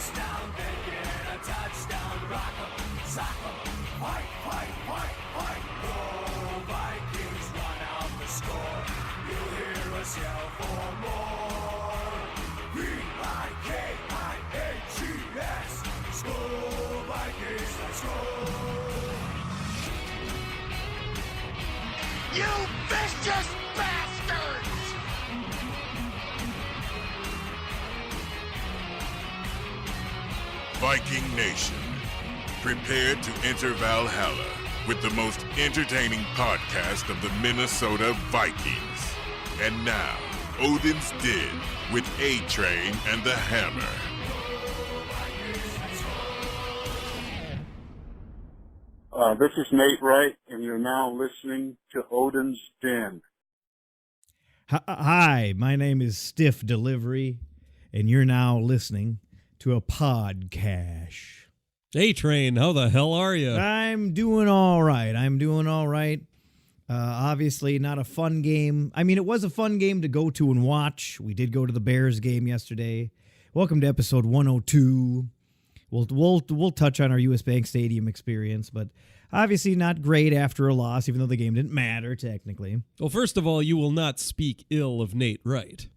touchdown, they get a touchdown. Rock 'em, sock 'em, fight, fight, fight, fight. Go Vikings, run out the score. You hear us yell for more. V-I-K-I-N-G-S. Go Vikings, let's go. You vicious bastards! Viking Nation, prepare to enter Valhalla with the most entertaining podcast of the Minnesota Vikings. And now, Odin's Den with A-Train and the Hammer. This is Nate Wright, and you're now listening to Odin's Den. Hi, my name is Stiff Delivery, and you're now listening to a podcast. Hey, Train, how the hell are you? I'm doing all right. Obviously, not a fun game. I mean, it was a fun game to go to and watch. We did go to the Bears game yesterday. Welcome to episode 102. We'll touch on our U.S. Bank Stadium experience, but obviously not great after a loss, even though the game didn't matter technically. Well, first of all, you will not speak ill of Nate Wright.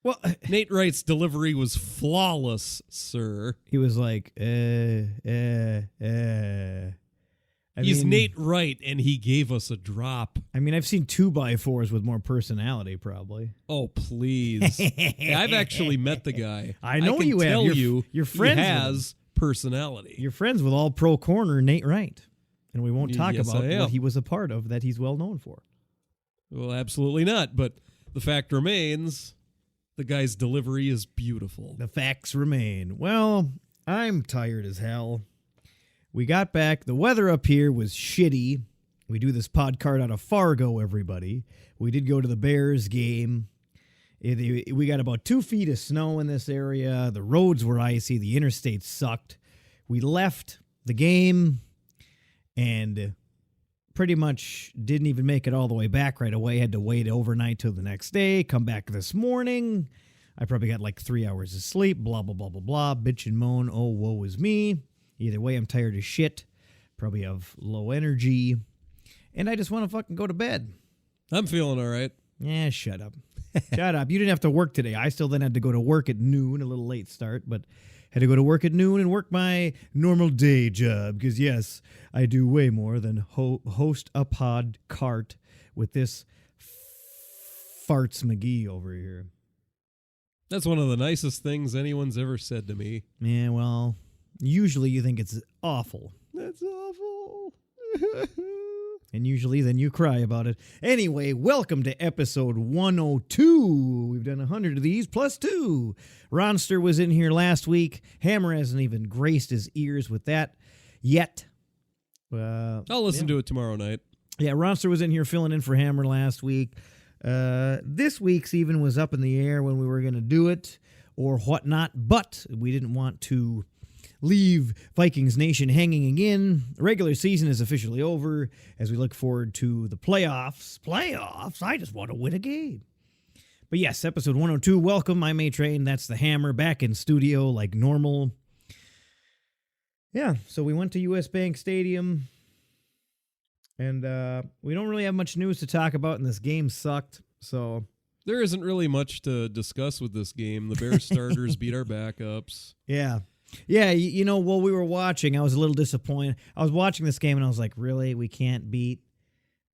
Well, Nate Wright's delivery was flawless, sir. he was like, He's Nate Wright, and he gave us a drop. I mean, I've seen 2x4s with more personality, probably. Oh, please. Hey, I've actually met the guy. I know can you have. tell You're he friends with has personality. You're friends with all pro corner Nate Wright. And we won't talk Yes, about I am. what he was a part of that he's well known for. Well, absolutely not. But the fact remains, the guy's delivery is beautiful. The facts remain. Well, I'm tired as hell. We got back. The weather up here was shitty. We do this podcast out of Fargo, everybody. We did go to the Bears game. We got about 2 feet of snow in this area. The roads were icy. The interstate sucked. We left the game and pretty much didn't even make it all the way back right away. Had to wait overnight till the next day. Come back this morning. I probably got like 3 hours of sleep. Blah, blah, blah, blah, blah. Bitch and moan. Oh, woe is me. Either way, I'm tired as shit. Probably have low energy. And I just want to fucking go to bed. I'm feeling all right. Yeah, shut up. Shut up. You didn't have to work today. I still then had to go to work at noon, a little late start, but had to go to work at noon and work my normal day job. Because, yes, I do way more than host a pod cart with this farts McGee over here. That's one of the nicest things anyone's ever said to me. Yeah, well, usually you think it's awful. That's awful. And usually then you cry about it. Anyway, welcome to episode 102. We've done 100 of these plus 2. Ronster was in here last week. Hammer hasn't even graced his ears with that yet. I'll listen to it tomorrow night. Yeah, Ronster was in here filling in for Hammer last week. This week's even was up in the air when we were going to do it or whatnot, but we didn't want to leave Vikings Nation hanging again. The regular season is officially over as we look forward to the playoffs. Playoffs? I just want to win a game. But yes, episode 102. Welcome. I'm A-Train. That's the Hammer back in studio like normal. Yeah, so we went to U.S. Bank Stadium. And we don't really have much news to talk about, and this game sucked. So There isn't really much to discuss with this game. The Bears starters beat our backups. yeah. Yeah, you know, while we were watching, I was a little disappointed. I was watching this game, and I was like, really? We can't beat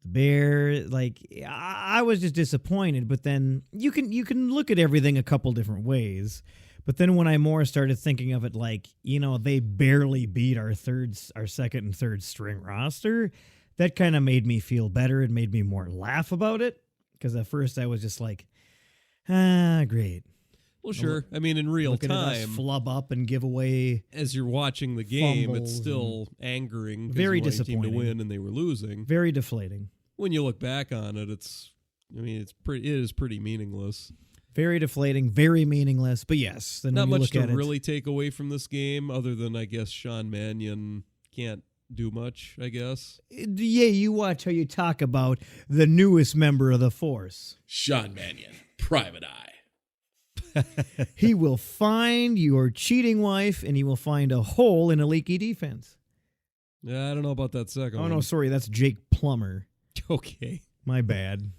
the Bears? Like, I was just disappointed. But then you can look at everything a couple different ways. But then when I more started thinking of it like, you know, they barely beat our second and third string roster, that kind of made me feel better. It made me more laugh about it. Because at first I was just like, great. Well, sure. I mean, in real Looking at us time, flub up and give away. as you're watching the game, it's fumbles still angering. 'cause Very you want your team to disappointing. win, and they were losing. Very deflating. When you look back on it, it is pretty meaningless. Very deflating, very meaningless. But yes, then Not when you much look to at really take away from this game, other than I guess Sean Mannion can't do much. I guess. Yeah, you watch how you talk about the newest member of the force. Sean Mannion, Private Eye. He will find your cheating wife, and he will find a hole in a leaky defense. Yeah, I don't know about that second Oh, one. no, sorry. That's Jake Plummer. Okay. My bad.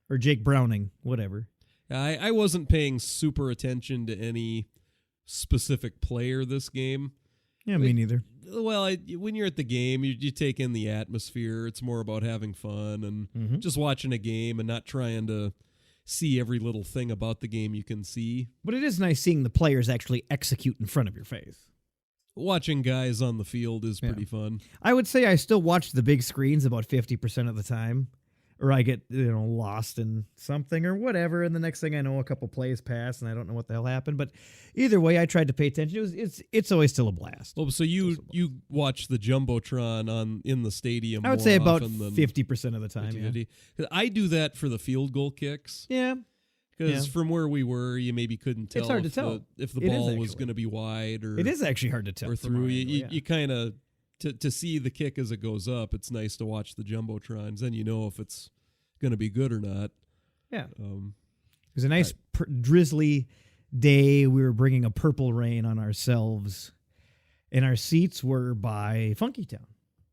Or Jake Browning, whatever. I wasn't paying super attention to any specific player this game. Yeah, me neither. Well, when you're at the game, you take in the atmosphere. It's more about having fun and just watching a game and not trying to see every little thing about the game you can see. But it is nice seeing the players actually execute in front of your face. Watching guys on the field is pretty fun. I would say I still watch the big screens about 50% of the time, or I get lost in something or whatever, and the next thing I know, a couple plays pass, and I don't know what the hell happened. But either way, I tried to pay attention. It's always still a blast. Well, so you watch the jumbotron in the stadium. I would more say about often than 50% of the time. 50. 'Cause I do that for the field goal kicks. Yeah. Because from where we were, you maybe couldn't tell, It's hard to tell. if the It is ball was actually. going to be wide or It is actually hard to tell. or from through. our You, angle, you, yeah. you kind of to see the kick as it goes up. It's nice to watch the jumbotrons. Then you know if it's going to be good or not. Yeah. It was a nice drizzly day. We were bringing a purple rain on ourselves, and our seats were by Funky Town.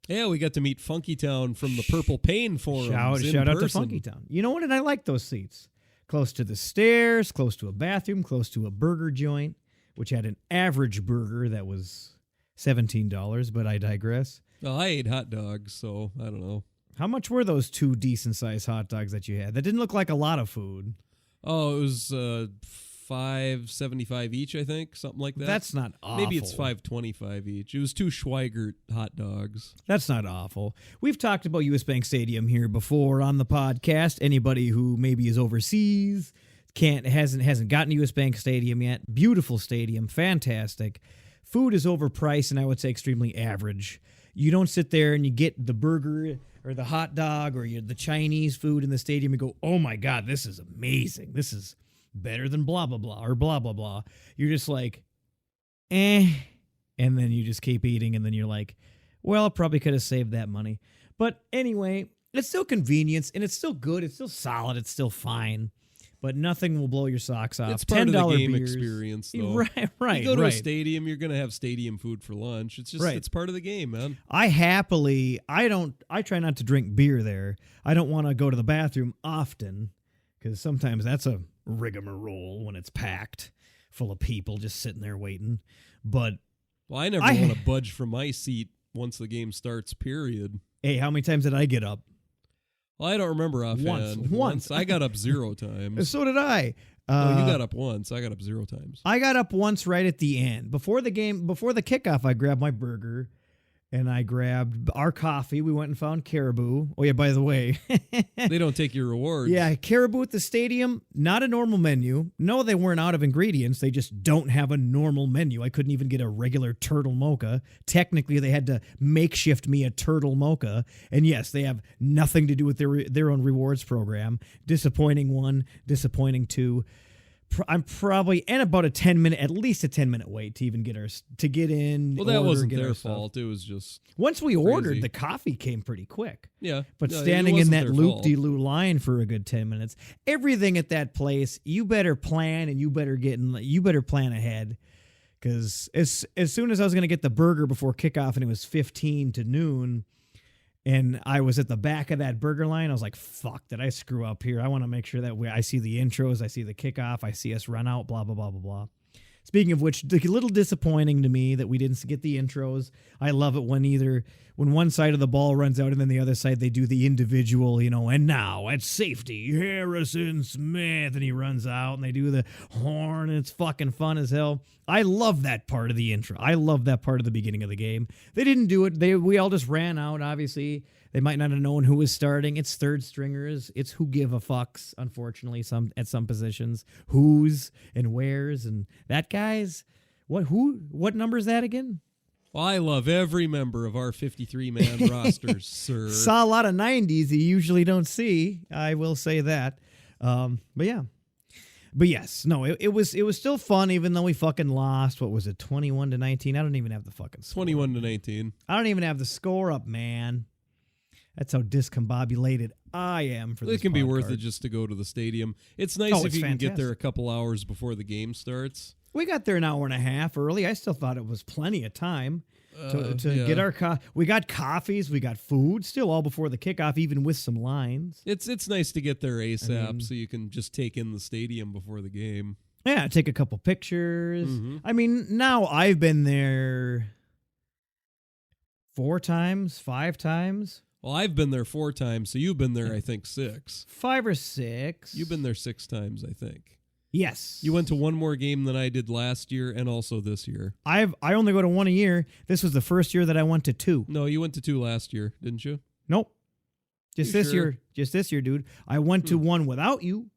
Yeah, we got to meet Funky Town from the Purple Pain Forums. Shout out to Funky Town. You know what? And I like those seats. Close to the stairs, close to a bathroom, close to a burger joint, which had an average burger that was $17, but I digress. Well, I ate hot dogs, so I don't know. How much were those 2 decent-sized hot dogs that you had? That didn't look like a lot of food. Oh, it was $5.75 each, I think, something like that. That's not awful. Maybe it's $5.25 each. It was 2 Schweigert hot dogs. That's not awful. We've talked about US Bank Stadium here before on the podcast. Anybody who maybe is overseas hasn't gotten to US Bank Stadium yet. Beautiful stadium, fantastic. Food is overpriced and I would say extremely average. You don't sit there and you get the burger or the hot dog or the Chinese food in the stadium and go, oh my God, this is amazing. This is better than blah, blah, blah, or blah, blah, blah. You're just like, and then you just keep eating, and then you're like, well, I probably could have saved that money. But anyway, it's still convenience, and it's still good. It's still solid. It's still fine. But nothing will blow your socks off. It's part of the game beers. experience, though. Right. You go to a stadium, you're going to have stadium food for lunch. It's just it's part of the game, man. I try not to drink beer there. I don't want to go to the bathroom often because sometimes that's a rigmarole when it's packed full of people just sitting there waiting. But I never want to budge from my seat once the game starts, period. Hey, how many times did I get up? Well, I don't remember offhand. Once. I got up 0 times. So did I. No, you got up once. I got up 0 times. I got up once right at the end. Before the kickoff, I grabbed my burger and I grabbed our coffee. We went and found Caribou. Oh, yeah, by the way. They don't take your rewards. Yeah, Caribou at the stadium, not a normal menu. No, they weren't out of ingredients. They just don't have a normal menu. I couldn't even get a regular turtle mocha. Technically, they had to makeshift me a turtle mocha. And yes, they have nothing to do with their own rewards program. Disappointing 1, disappointing 2. I'm probably about at least a 10-minute wait to even get in. Well, that wasn't their fault. It was just once we crazy. ordered, the coffee came pretty quick. Yeah, but no, standing in that loop-de-loo line for a good 10 minutes, everything at that place, you better plan and you better plan ahead. Because as soon as I was going to get the burger before kickoff and it was 15 to noon, and I was at the back of that burger line, I was like, fuck, did I screw up here? I want to make sure that I see the intros, I see the kickoff, I see us run out, blah, blah, blah, blah, blah. Speaking of which, a little disappointing to me that we didn't get the intros. I love it when one side of the ball runs out and then the other side they do the individual, and now at safety, Harrison Smith, and he runs out and they do the horn and it's fucking fun as hell. I love that part of the intro. I love that part of the beginning of the game. They didn't do it. We all just ran out, obviously. They might not have known who was starting. It's third stringers. It's who give a fucks, unfortunately, at some positions. Who's and where's and that guy's. What number is that again? Well, I love every member of our 53-man roster, sir. Saw a lot of 90s you usually don't see. I will say that. But yeah. But yes, no, it was still fun even though we fucking lost. What was it, 21-19? I don't even have the fucking score. 21-19. I don't even have the score up, man. That's how discombobulated I am for this It can be worth podcast. it just to go to the stadium. It's nice Oh, if it's you can get there a fantastic. couple hours before the game starts. We got there an hour and a half early. I still thought it was plenty of time to yeah. get our we got coffees, we got food, still all before the kickoff, even with some lines. It's nice to get there ASAP mean- so you can just take in the stadium before the game. Yeah, take a couple pictures. Mhm. I mean, now I've been there 4 times, 5 times, Well, I've been there 4 times, so you've been there, I think, 6. 5 or 6. You've been there 6 times, I think. Yes. You went to one more game than I did last year and also this year. I only go to 1 a year. This was the first year that I went to 2. No, you went to 2 last year, didn't you? Nope. Just You this sure? year. Just this year, dude. I went to one without you.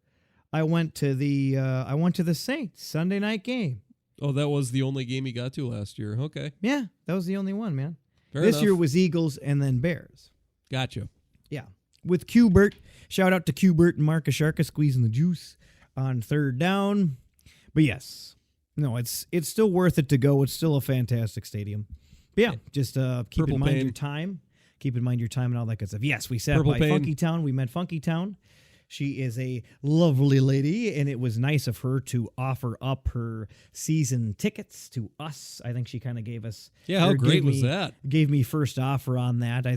I went to the Saints Sunday night game. Oh, that was the only game you got to last year. Okay. Yeah, that was the only one, man. Fair this enough. year was Eagles and then Bears. Gotcha. Yeah. With Qbert. Shout out to Qbert and Marcus Sharka squeezing the juice on 3rd down. But yes. No, it's still worth it to go. It's still a fantastic stadium. But yeah, just keep Purple in mind Pain. your time. Keep in mind your time and all that good stuff. Yes, we sat Purple by Pain. Funky Town. We met Funky Town. She is a lovely lady, and it was nice of her to offer up her season tickets to us. I think she kind of gave us. Yeah, how or great gave was me- that? Gave me first offer on that.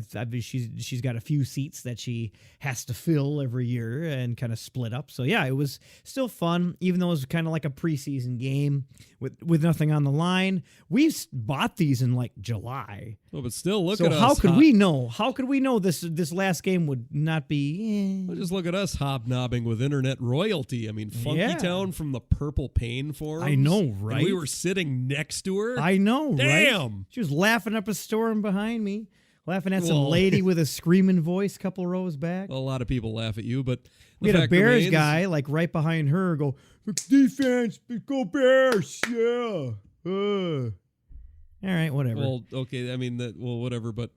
She's got a few seats that she has to fill every year and kind of split up. So yeah, it was still fun, even though it was kind of like a preseason game with nothing on the line. We bought these in like July. Oh, but still, look So at us. how could we know? How could we know this last game would not be? Well, just look at us hobnobbing with internet royalty. I mean, Funky Yeah. Town from the Purple Pain forums. I know, And right? we were sitting next to her. I know, right? Damn. She was laughing up a storm behind me, laughing at some Well- lady with a screaming voice, couple rows back. A lot of people laugh at you, but the We had a fact Bears remains- guy like right behind her go, defense, go Bears, yeah. All right, whatever. Well, okay, I mean whatever. But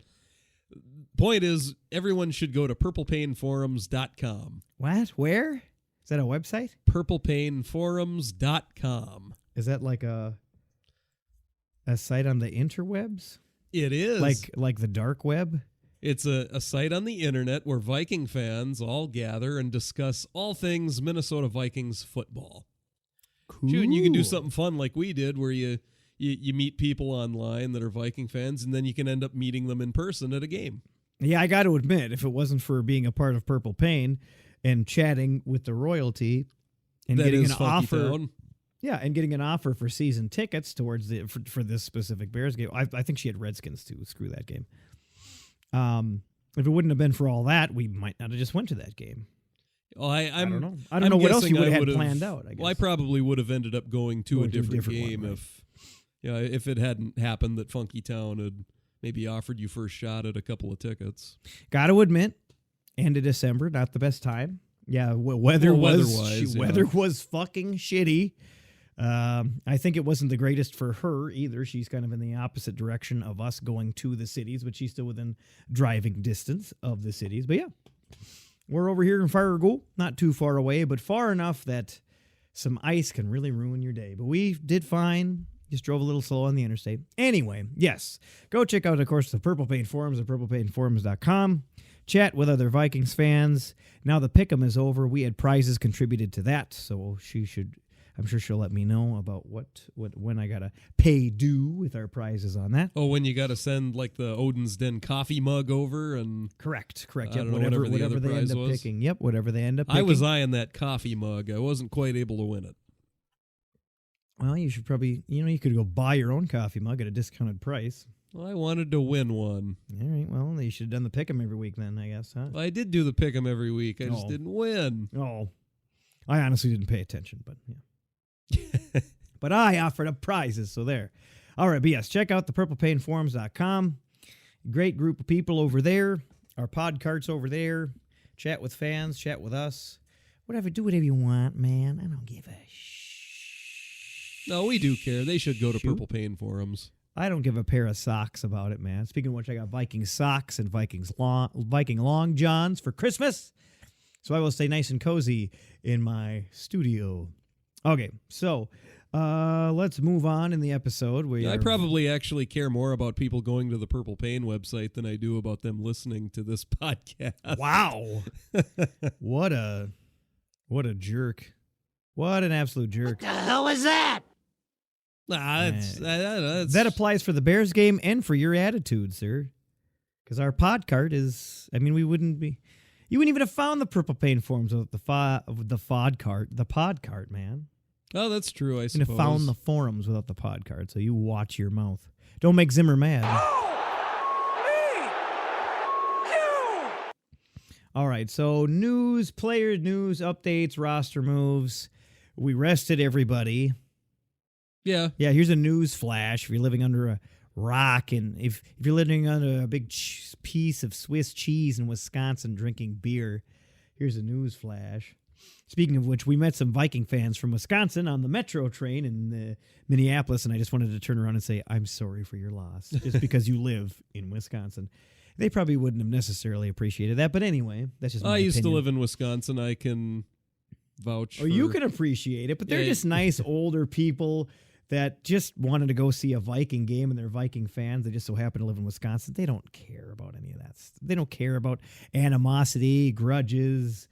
point is, everyone should go to purplepainforums.com. What? Where? Is that a website? Purplepainforums.com. Is that like a site on the interwebs? It is Like the dark web? It's a site on the internet where Viking fans all gather and discuss all things Minnesota Vikings football. Cool. Shoot, and you can do something fun like we did where you meet people online that are Viking fans, and then you can end up meeting them in person at a game. Yeah, I got to admit, if it wasn't for being a part of Purple Pain and chatting with the royalty and That getting is an Funky offer, Town. yeah, and getting an offer for season tickets towards for this specific Bears game, I think she had Redskins too. Screw that game. If it wouldn't have been for all that, we might not have just went to that game. Well, I don't know. I I'm don't know what else guessing you would I have had would've- planned out. I guess. Well, I probably would have ended up going to a Going to a different different one, game right. if it hadn't happened that Funky Town had maybe offered you first shot at a couple of tickets. Got to admit, end of December, not the best time. Yeah, weather Well, was weather-wise, yeah. weather was fucking shitty. I think it wasn't the greatest for her either. She's kind of in the opposite direction of us going to the cities, but she's still within driving distance of the cities. But yeah, we're over here in Fargo, not too far away, but far enough that some ice can really ruin your day. But we did fine. Just drove a little slow on the interstate. Anyway, yes, go check out, of course, the Purple Pain Forums at purplepainforums.com. Chat with other Vikings fans. Now the pick'em is over. We had prizes contributed to that, so I'm sure she'll let me know about when I gotta pay due with our prizes on that. Oh, when you got to send like the Odin's Den coffee mug over, and Correct. I Yep, don't know, whatever whatever the other they end prize up was. picking. Yep, whatever they end up picking. I was eyeing that coffee mug. I wasn't quite able to win it. Well, you should probably, you could go buy your own coffee mug at a discounted price. Well, I wanted to win one. All right, well, you should have done the pick'em every week then, I guess, huh? Well, I did do the pick 'em every week. I just Oh. didn't win. Oh, I honestly didn't pay attention, but yeah. But I offered up prizes, so there. All right, but yes, check out the purplepainforums.com. Great group of people over there. Our pod carts over there. Chat with fans, chat with us. Do whatever you want, man. I don't give a No, we do care. They should go to Shoot. Purple Pain Forums. I don't give a pair of socks about it, man. Speaking of which, I got Viking socks and Viking long johns for Christmas. So I will stay nice and cozy in my studio. Okay, so Let's move on in the episode. I probably actually care more about people going to the Purple Pain website than I do about them listening to this podcast. Wow. What a jerk. What an absolute jerk. The hell was that? That applies for the Bears game and for your attitude, sir. Because our pod cart is, you wouldn't even have found the Purple Pain forums without the pod cart, man. Oh, that's true, I suppose. You would have found the forums without the pod cart, so you watch your mouth. Don't make Zimmer mad. All right, so player news, updates, roster moves. We rested everybody. Yeah. Yeah, here's a news flash. If you're living under a rock, and if you're living under a big piece of Swiss cheese in Wisconsin drinking beer, here's a news flash. Speaking of which, we met some Viking fans from Wisconsin on the Metro train in Minneapolis, and I just wanted to turn around and say, I'm sorry for your loss, just because you live in Wisconsin. They probably wouldn't have necessarily appreciated that, but anyway, that's just my I used to opinion. live in Wisconsin. I can vouch for... you can appreciate it, but they're just nice older people that just wanted to go see a Viking game, and they're Viking fans. They just so happen to live in Wisconsin. They don't care about any of that. They don't care about animosity, grudges,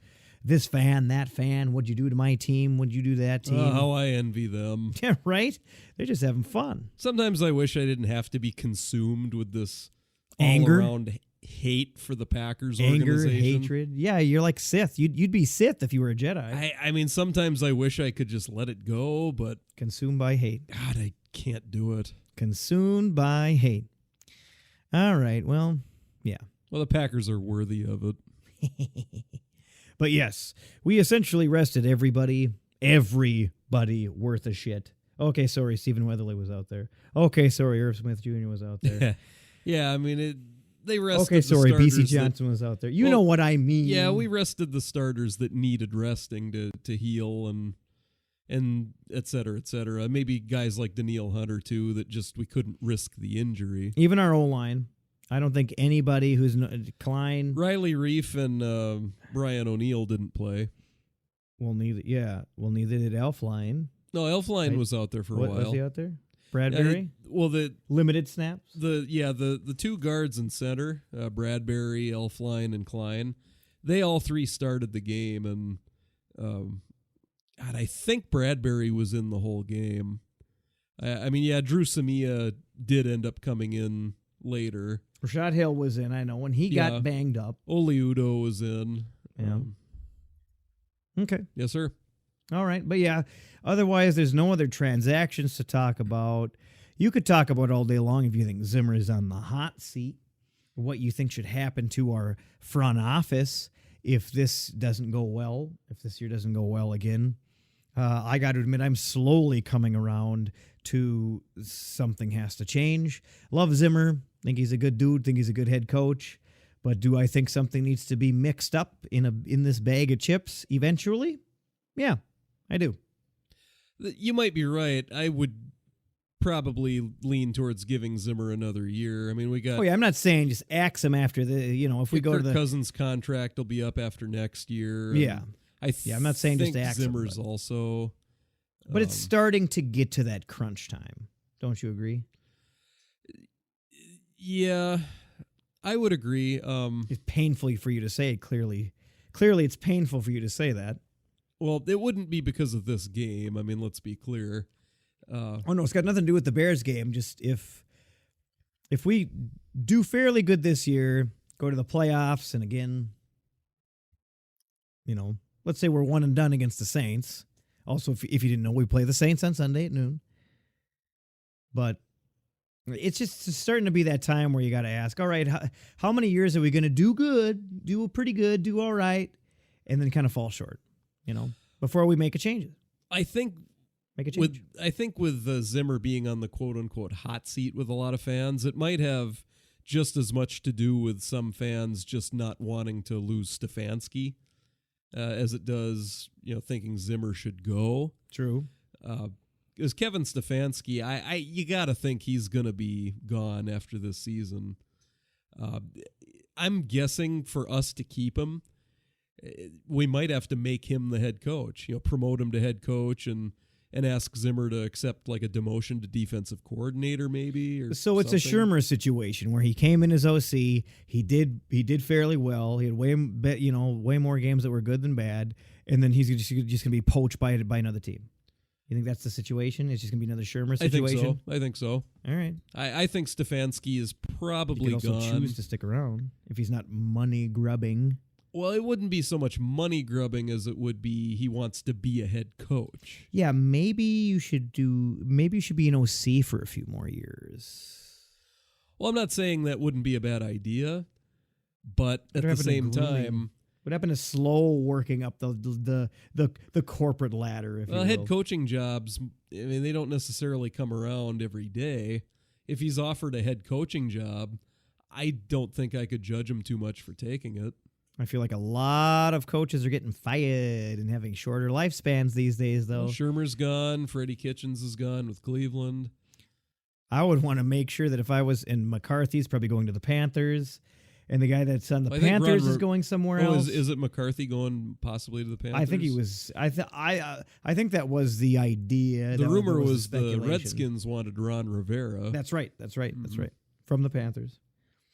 this fan, that fan. What'd you do to my team? What'd you do to that team? How I envy them. Yeah, right? They're just having fun. Sometimes I wish I didn't have to be consumed with this Anger? all-around hate for the Packers Anger, organization. hatred. Yeah, you're like Sith. You'd be Sith if you were a Jedi. I mean, sometimes I wish I could just let it go, but... Consumed by hate. God, I can't do it. Consumed by hate. All right, well, yeah. Well, the Packers are worthy of it. But yes, we essentially rested everybody worth a shit. Okay, sorry, Stephen Weatherly was out there. Okay, sorry, Irv Smith Jr. was out there. Yeah, I mean, they rested Okay, the sorry, starters BC Johnson was out there. You know what I mean. Yeah, we rested the starters that needed resting to heal and et cetera, et cetera. Maybe guys like Daniil Hunter, too, that just we couldn't risk the injury. Even our O-line. I don't think anybody who's Klein. Riley Reef and Brian O'Neill didn't play. Well, neither did Elfline. No, Elfline was out there for a while. Was he out there? Bradbury? The limited snaps? The two guards in center, Bradbury, Elfline, and Klein, they all three started the game, and God, I think Bradbury was in the whole game. I mean, Drew Samia did end up coming in later. Rashad Hill was in, I know, when he got banged up. Ole Udo was in. Yeah. Okay. Yes, sir. All right. But yeah, otherwise, there's no other transactions to talk about. You could talk about all day long if you think Zimmer is on the hot seat, what you think should happen to our front office if this doesn't go well, if this year doesn't go well again. I got to admit, I'm slowly coming around to something has to change. Love Zimmer. Think he's a good dude. Think he's a good head coach. But do I think something needs to be mixed up in this bag of chips eventually? Yeah, I do. You might be right. I would probably lean towards giving Zimmer another year. I mean, we got... Oh, yeah, I'm not saying just axe him after if we go Kirk to the... Cousins' contract will be up after next year. Yeah. I'm not saying just think axe him, Zimmer's also... But it's starting to get to that crunch time. Don't you agree? Yeah, I would agree. It's painful for you to say it, clearly. Clearly, it's painful for you to say that. Well, it wouldn't be because of this game. I mean, let's be clear. No, it's got nothing to do with the Bears game. Just if we do fairly good this year, go to the playoffs, and again, let's say we're one and done against the Saints. Also, if you didn't know, we play the Saints on Sunday at noon. But it's just starting to be that time where you got to ask, all right, how many years are we going to do good, do pretty good, do all right, and then kind of fall short, before we make a change? I think make a change. With Zimmer being on the quote-unquote hot seat with a lot of fans, it might have just as much to do with some fans just not wanting to lose Stefanski as it does, thinking Zimmer should go. True. Because Kevin Stefanski, you got to think he's going to be gone after this season. I'm guessing for us to keep him, we might have to make him the head coach. Promote him to head coach and and ask Zimmer to accept like a demotion to defensive coordinator, maybe. Or So it's something. a Shermer situation where he came in as OC. He did fairly well. He had way more games that were good than bad, and then he's just going to be poached by another team. You think that's the situation? It's just going to be another Shermer situation? I think so. All right. I think Stefanski is probably He could also gone. choose to stick around if he's not money grubbing. Well, it wouldn't be so much money grubbing as it would be he wants to be a head coach. Yeah, maybe you should be an OC for a few more years. Well, I'm not saying that wouldn't be a bad idea, but at the same time, what happened to slow working up the corporate ladder? If you will? head coaching jobs, I mean, they don't necessarily come around every day. If he's offered a head coaching job, I don't think I could judge him too much for taking it. I feel like a lot of coaches are getting fired and having shorter lifespans these days, though. Well, Shermer's gone. Freddie Kitchens is gone with Cleveland. I would want to make sure that if I was in McCarthy's probably going to the Panthers, and the guy that's on the Panthers is going somewhere else. Is it McCarthy going possibly to the Panthers? I think he was. I think that was the idea. The rumor was the speculation. Redskins wanted Ron Rivera. That's right. That's right. From the Panthers.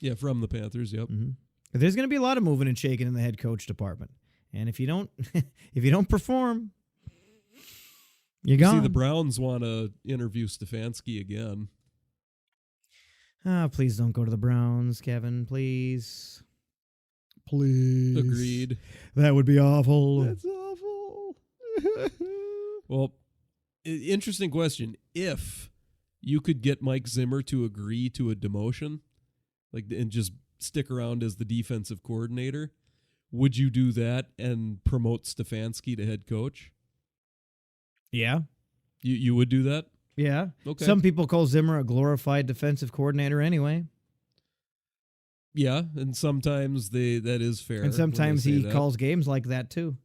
Yeah, from the Panthers. Yep. Mm-hmm. There's going to be a lot of moving and shaking in the head coach department, and if you don't perform, you're gone. See, the Browns want to interview Stefanski again. Please don't go to the Browns, Kevin. Please. Agreed. That would be awful. That's awful. Well, interesting question. If you could get Mike Zimmer to agree to a demotion, and just stick around as the defensive coordinator, would you do that and promote Stefanski to head coach? Yeah. You would do that? Yeah. Okay. Some people call Zimmer a glorified defensive coordinator anyway. Yeah, and sometimes that is fair. And sometimes he that. calls games like that too.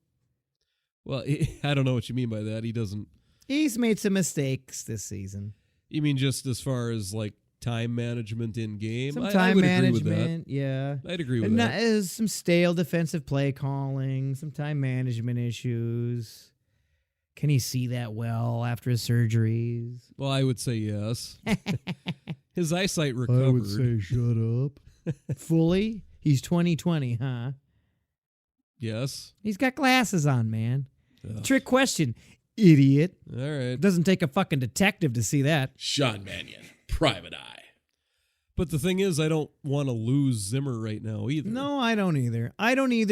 Well, I don't know what you mean by that. He doesn't. He's made some mistakes this season. You mean just as far as like time management in game? Some I time would management, agree with that. yeah. I'd agree with that. Some stale defensive play calling, some time management issues. Can he see that well after his surgeries? Well, I would say yes. His eyesight recovered. shut up. Fully? He's 20/20, huh? Yes. He's got glasses on, man. Ugh. Trick question, idiot. All right. It doesn't take a fucking detective to see that. Sean Mannion, Private Eye. But the thing is, I don't want to lose Zimmer right now either. No, I don't either.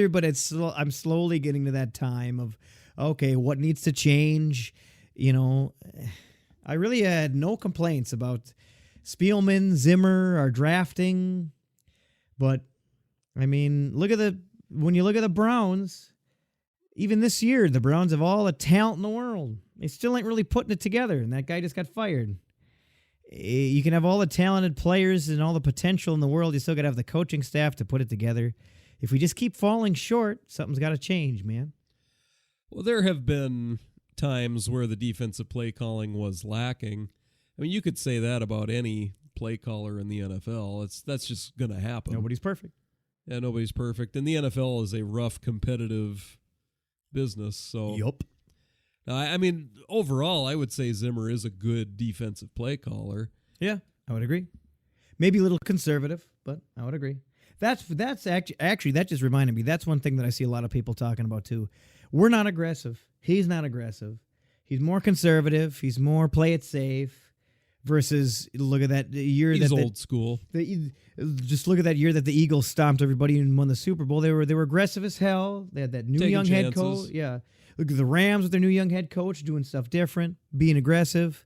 But I'm slowly getting to that time of, okay, what needs to change? You know, I really had no complaints about Spielman, Zimmer, our drafting. But, I mean, when you look at the Browns, even this year, the Browns have all the talent in the world. They still ain't really putting it together, and that guy just got fired. You can have all the talented players and all the potential in the world. You still got to have the coaching staff to put it together. If we just keep falling short, something's got to change, man. Well, there have been times where the defensive play calling was lacking. I mean, you could say that about any play caller in the NFL. That's just going to happen. Nobody's perfect. Yeah, nobody's perfect. And the NFL is a rough, competitive business. So, Yup. I mean, overall, I would say Zimmer is a good defensive play caller. Yeah, I would agree. Maybe a little conservative, but I would agree. That's actually that just reminded me. That's one thing that I see a lot of people talking about too. We're not aggressive. He's not aggressive. He's more conservative. He's more play it safe. Versus, look at that year. He's old school. Just look at that year that the Eagles stomped everybody and won the Super Bowl. They were aggressive as hell. They had that new Taking young chances. head coach. Yeah, look at the Rams with their new young head coach doing stuff different, being aggressive.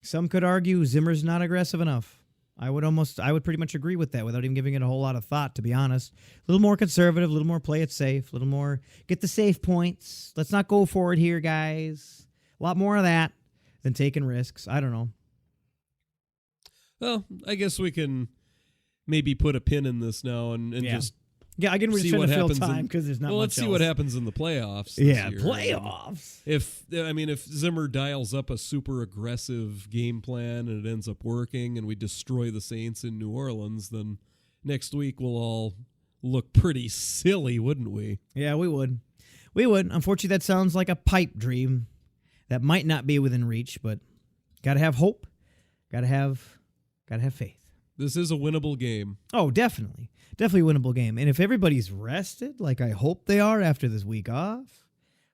Some could argue Zimmer's not aggressive enough. I would pretty much agree with that without even giving it a whole lot of thought, to be honest. A little more conservative, a little more play it safe, a little more get the safe points. Let's not go for it here, guys. A lot more of that than taking risks. I don't know. Well, I guess we can maybe put a pin in this now and just I can see try what to fill happens. time because there's not. Well, much let's see else. what happens in the playoffs. This year. Playoffs. If Zimmer dials up a super aggressive game plan and it ends up working, and we destroy the Saints in New Orleans, then next week we'll all look pretty silly, wouldn't we? Yeah, we would. We would. Unfortunately, that sounds like a pipe dream. that might not be within reach, but got to have hope. Got to have faith. This is a winnable game. Oh, definitely. Definitely a winnable game. And if everybody's rested, like I hope they are after this week off,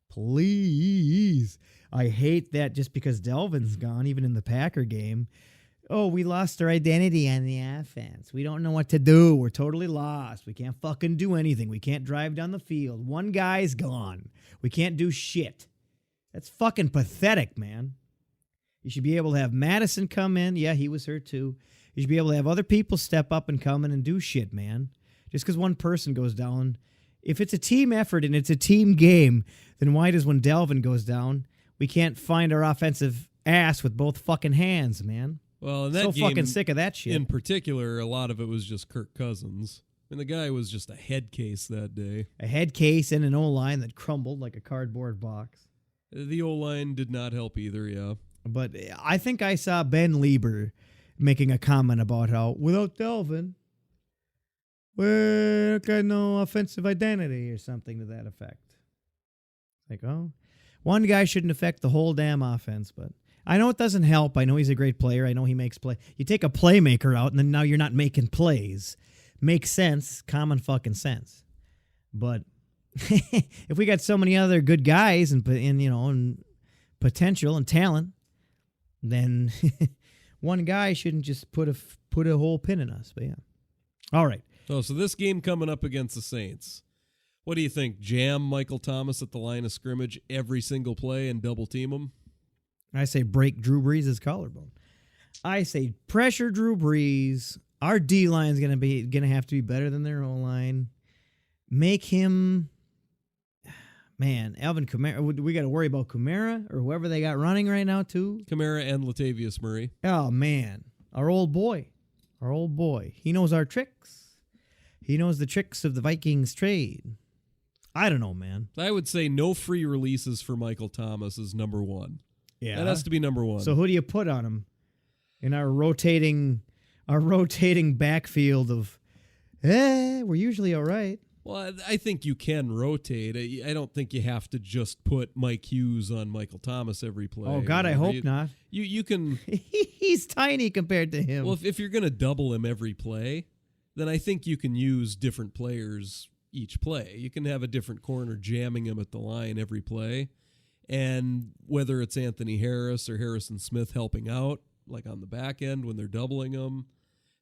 please. I hate that just because Delvin's gone, even in the Packer game. Oh, we lost our identity on the offense. We don't know what to do. We're totally lost. We can't fucking do anything. We can't drive down the field. One guy's gone. We can't do shit. That's fucking pathetic, man. You should be able to have Madison come in. Yeah, he was hurt too. You should be able to have other people step up and come in and do shit, man. Just because one person goes down. If it's a team effort and it's a team game, then why does when Delvin goes down, we can't find our offensive ass with both fucking hands, man? Well, in that so game, fucking sick of that shit. in particular, a lot of it was just Kirk Cousins. I mean, the guy was just a head case that day. A head case and an O-line that crumbled like a cardboard box. The O-line did not help either, yeah. But I think I saw Ben Lieber making a comment about how, without Delvin, we got no offensive identity or something to that effect. Like, oh, one guy shouldn't affect the whole damn offense, but I know it doesn't help. I know he's a great player. I know he makes play. You take a playmaker out, and then now you're not making plays. Makes sense. Common fucking sense. But if we got so many other good guys and potential and talent, then one guy shouldn't just put a whole pin in us. But yeah. All right. Oh, so this game coming up against the Saints. What do you think? Jam Michael Thomas at the line of scrimmage every single play and double team him? I say break Drew Brees' collarbone. I say pressure Drew Brees. Our D line is gonna have to be better than their O line. Make him, man, Alvin Kamara. We got to worry about Kamara or whoever they got running right now too. Kamara and Latavius Murray. Oh man, our old boy. He knows our tricks. He knows the tricks of the Vikings trade. I don't know, man. I would say no free releases for Michael Thomas is number one. Yeah, that has to be number one. So who do you put on him in our rotating backfield of? We're usually all right. Well, I think you can rotate. I don't think you have to just put Mike Hughes on Michael Thomas every play. Oh God, I hope not. You can. He's tiny compared to him. Well, if you're going to double him every play, then I think you can use different players each play. You can have a different corner jamming him at the line every play. And whether it's Anthony Harris or Harrison Smith helping out, like on the back end when they're doubling him,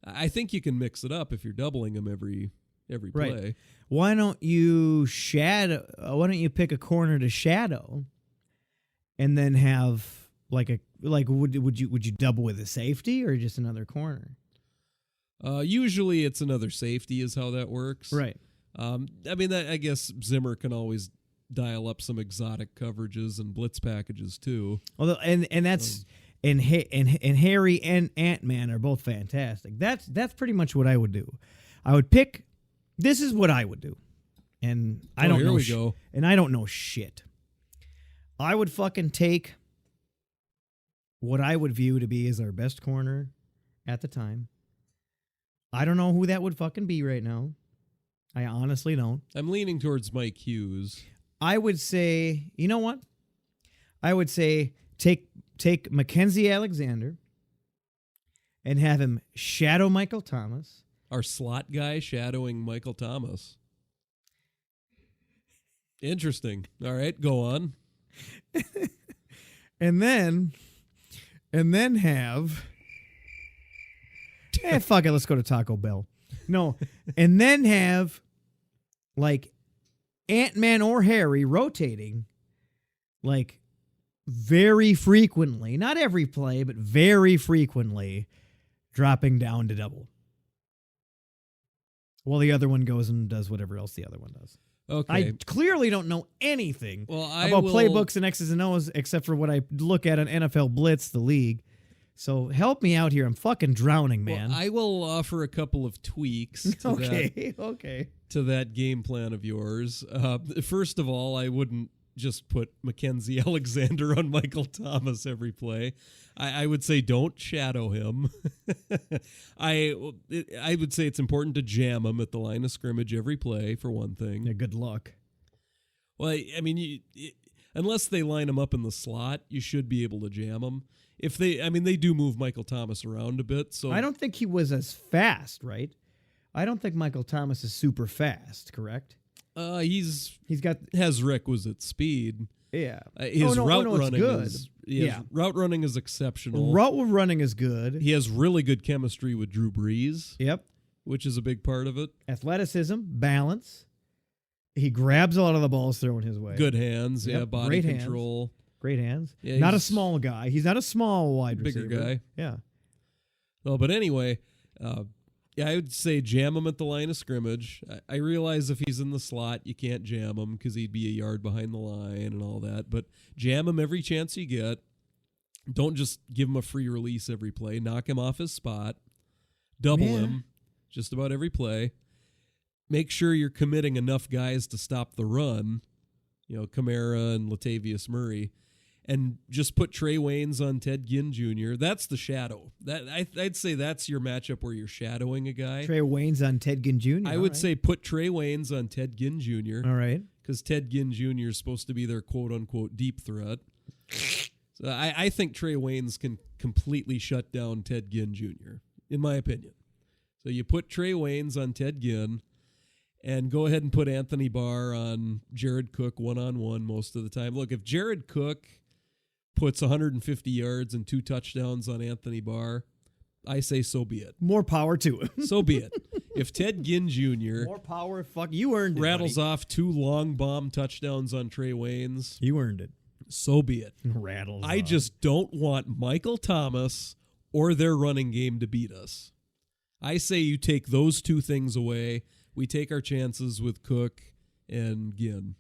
I think you can mix it up if you're doubling him every play. Right. Why don't you pick a corner to shadow, and then have would you double with a safety or just another corner? Usually it's another safety is how that works. Right. I guess Zimmer can always dial up some exotic coverages and blitz packages too. Although and Harry and Ant-Man are both fantastic. That's pretty much what I would do. I would pick. This is what I would do, and I don't know. Go. And I don't know shit. I would fucking take what I would view to be as our best corner at the time. I don't know who that would fucking be right now. I honestly don't. I'm leaning towards Mike Hughes. I would say, you know what? I would say take Mackenzie Alexander and have him shadow Michael Thomas. Our slot guy shadowing Michael Thomas. Interesting. All right, go on. and then have fuck it, let's go to Taco Bell. No, and then have like Ant-Man or Harry rotating like very frequently, not every play, but very frequently dropping down to double. While the other one goes and does whatever else the other one does. Okay. I clearly don't know anything about playbooks and X's and O's except for what I look at on NFL Blitz, the league. So help me out here. I'm fucking drowning, man. Well, I will offer a couple of tweaks to to that game plan of yours. First of all, I wouldn't just put Mackenzie Alexander on Michael Thomas every play. I would say don't shadow him. I would say it's important to jam him at the line of scrimmage every play, for one thing. Yeah, good luck. Well, I mean, unless they line him up in the slot, you should be able to jam him. If they do move Michael Thomas around a bit. So I don't think he was as fast, right? I don't think Michael Thomas is super fast, correct? He's got Hezrick was at speed. Yeah. His route it's running good. route running is exceptional. Route running is good. He has really good chemistry with Drew Brees. Yep. Which is a big part of it. Athleticism, balance. He grabs a lot of the balls thrown his way. Good hands, Yep. body Great control. Hands. Great hands. Yeah, not a small guy. He's not a small wide bigger receiver. guy. Yeah. Well, but anyway, I would say jam him at the line of scrimmage. I realize if he's in the slot, you can't jam him because he'd be a yard behind the line and all that. But jam him every chance you get. Don't just give him a free release every play. Knock him off his spot. Double him just about every play. Make sure you're committing enough guys to stop the run. Kamara and Latavius Murray. And just put Trey Waynes on Ted Ginn Jr. That's the shadow. I'd say that's your matchup where you're shadowing a guy. Trey Waynes on Ted Ginn Jr. I would say put Trey Waynes on Ted Ginn Jr. All right. Because Ted Ginn Jr. is supposed to be their quote-unquote deep threat. So I think Trey Waynes can completely shut down Ted Ginn Jr., in my opinion. So you put Trey Waynes on Ted Ginn, and go ahead and put Anthony Barr on Jared Cook one-on-one most of the time. Look, if Jared Cook puts 150 yards and 2 touchdowns on Anthony Barr, I say so be it. More power to him. So be it. If Ted Ginn Jr. More power, fuck, you earned it, rattles buddy. off 2 long bomb touchdowns on Trey Waynes, You earned it. so be it. Rattles I off. just don't want Michael Thomas or their running game to beat us. I say you take those 2 things away. We take our chances with Cook and Ginn.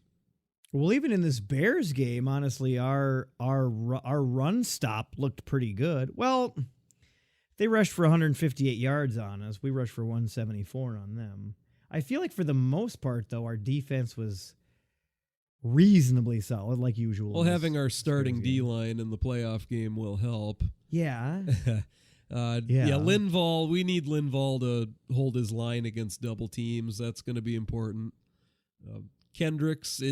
Well, even in this Bears game, honestly, our run stop looked pretty good. Well, they rushed for 158 yards on us. We rushed for 174 on them. I feel like for the most part, though, our defense was reasonably solid, like usual. Well, having our starting D-line in the playoff game will help. Yeah. Linval, we need Linval to hold his line against double teams. That's going to be important. Kendricks,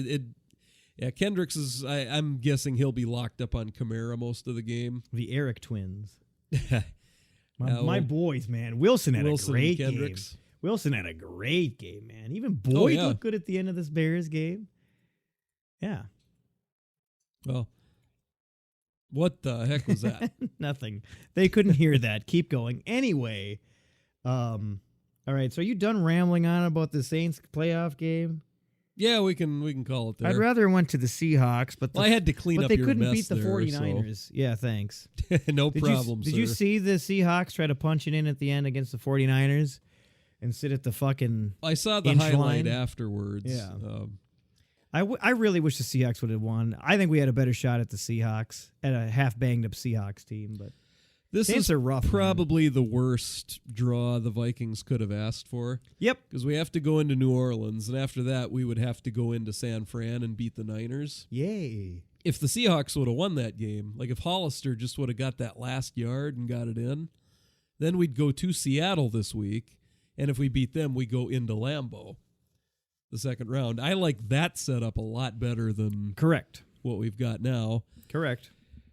Kendricks is, I'm guessing he'll be locked up on Kamara most of the game. The Eric twins. My boys, man. Wilson had a great game. Wilson had a great game, man. Even Boyd looked good at the end of this Bears game. Yeah. Well, what the heck was that? Nothing. They couldn't hear that. Keep going. Anyway, all right. So are you done rambling on about the Saints playoff game? Yeah, we can call it there. I'd rather went to the Seahawks, but I had to clean up your mess. But they couldn't beat the there, 49ers. So. Yeah, thanks. No problem, Did you see the Seahawks try to punch it in at the end against the 49ers and sit at the fucking I saw the inch highlight line? Afterwards. Yeah. I really wish the Seahawks would have won. I think we had a better shot at the Seahawks, at a half banged up Seahawks team, but this Saints is are rough, probably the worst draw the Vikings could have asked for. Yep. Because we have to go into New Orleans, and after that we would have to go into San Fran and beat the Niners. Yay. If the Seahawks would have won that game, like if Hollister just would have got that last yard and got it in, then we'd go to Seattle this week, and if we beat them, we go into Lambeau the second round. I like that setup a lot better than Correct. what we've got now. Correct.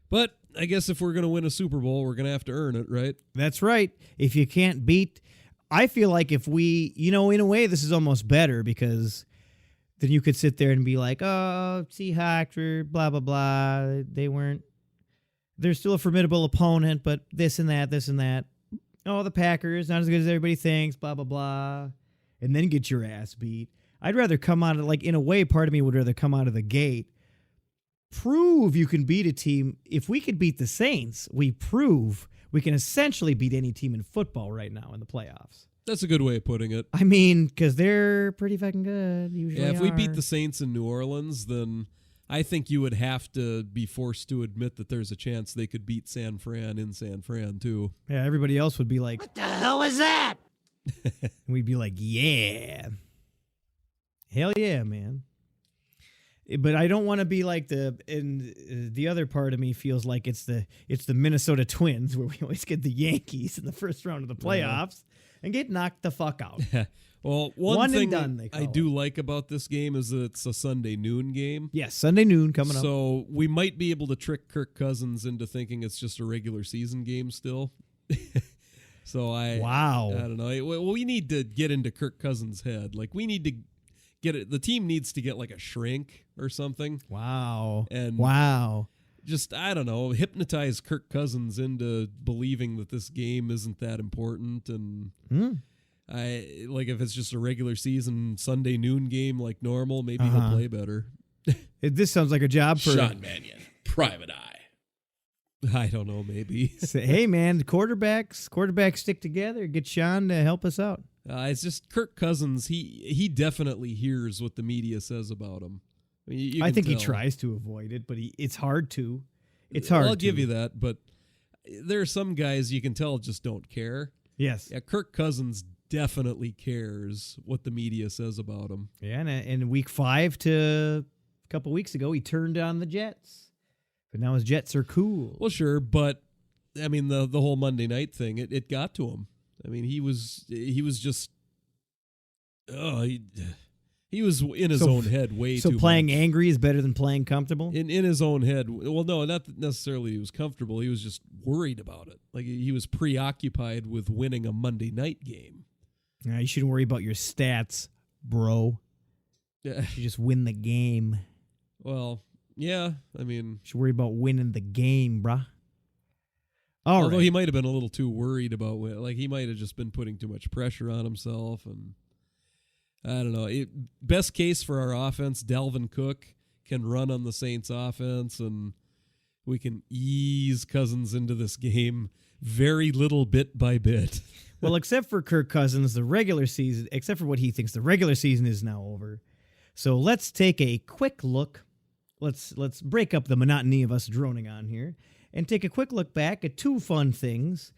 But I guess if we're going to win a Super Bowl, we're going to have to earn it, right? That's right. If you can't beat, I feel like if we, in a way, this is almost better because then you could sit there and be like, oh, Seahawks or blah, blah, blah. They're still a formidable opponent, but this and that. Oh, the Packers, not as good as everybody thinks, blah, blah, blah. And then get your ass beat. I'd rather come out of, like, in a way, part of me would rather come out of the gate, prove you can beat a team. If we could beat the Saints, we prove we can essentially beat any team in football right now in the playoffs. That's a good way of putting it. I mean, because they're pretty fucking good. Usually, if we beat the Saints in New Orleans, then I think you would have to be forced to admit that there's a chance they could beat San Fran in San Fran, too. Yeah, everybody else would be like, What the hell was that? and we'd be like, yeah. Hell yeah, man. But I don't want to be like the other part of me feels like it's the Minnesota Twins where we always get the Yankees in the first round of the playoffs and get knocked the fuck out. Well, One one and thing done, they I call do like about this game is that it's a Sunday noon game. Yes, Sunday noon coming up. So we might be able to trick Kirk Cousins into thinking it's just a regular season game still. So Wow. I don't know. Well, we need to get into Kirk Cousins' head. Like we need to get it. The team needs to get like a shrink or something. Wow. And wow. Just, I don't know, hypnotize Kirk Cousins into believing that this game isn't that important. And I like if it's just a regular season Sunday noon game like normal, maybe he'll play better. This sounds like a job for Sean Mannion, Private Eye. I don't know, maybe. Say, hey man, the quarterbacks stick together. Get Sean to help us out. It's just Kirk Cousins. He definitely hears what the media says about him. I mean, you I can think he tell. tries to avoid it, but it's hard to. It's hard. I'll to. give you that, but there are some guys you can tell just don't care. Yes. Yeah, Kirk Cousins definitely cares what the media says about him. Yeah, and in week 5 to a couple weeks ago, he turned on the Jets. But now his Jets are cool. Well, sure, but I mean the whole Monday night thing, it got to him. I mean, he was just he was in his own head way too much. So playing angry is better than playing comfortable? In his own head. Well, no, not necessarily he was comfortable. He was just worried about it. Like he was preoccupied with winning a Monday night game. You shouldn't worry about your stats, bro. Yeah. You just win the game. Well, yeah, I mean, You should worry about winning the game, bruh. All although right. he might have been a little too worried about like he might have just been putting too much pressure on himself, and I don't know. Best case for our offense, Dalvin Cook can run on the Saints offense, and we can ease Cousins into this game very little bit by bit. Well, except for Kirk Cousins, the regular season, except for what he thinks, the regular season is now over. So let's take a quick look. Let's break up the monotony of us droning on here and take a quick look back at 2 fun things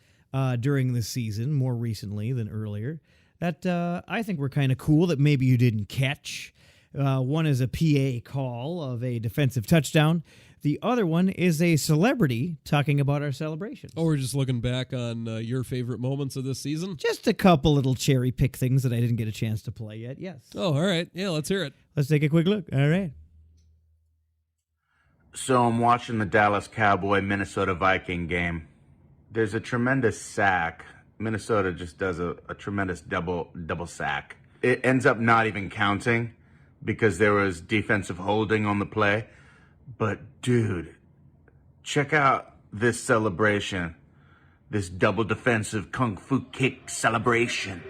during the season, more recently than earlier, that I think were kind of cool that maybe you didn't catch. One is a PA call of a defensive touchdown. The other one is a celebrity talking about our celebrations. Oh, we're just looking back on your favorite moments of this season? Just a couple little cherry pick things that I didn't get a chance to play yet. Yes. Oh, all right. Yeah, let's hear it. Let's take a quick look. All right. So I'm watching the Dallas Cowboy-Minnesota Viking game. There's a tremendous sack. Minnesota just does a tremendous double sack. It ends up not even counting because there was defensive holding on the play. But, dude, check out this celebration. This double defensive kung fu kick celebration.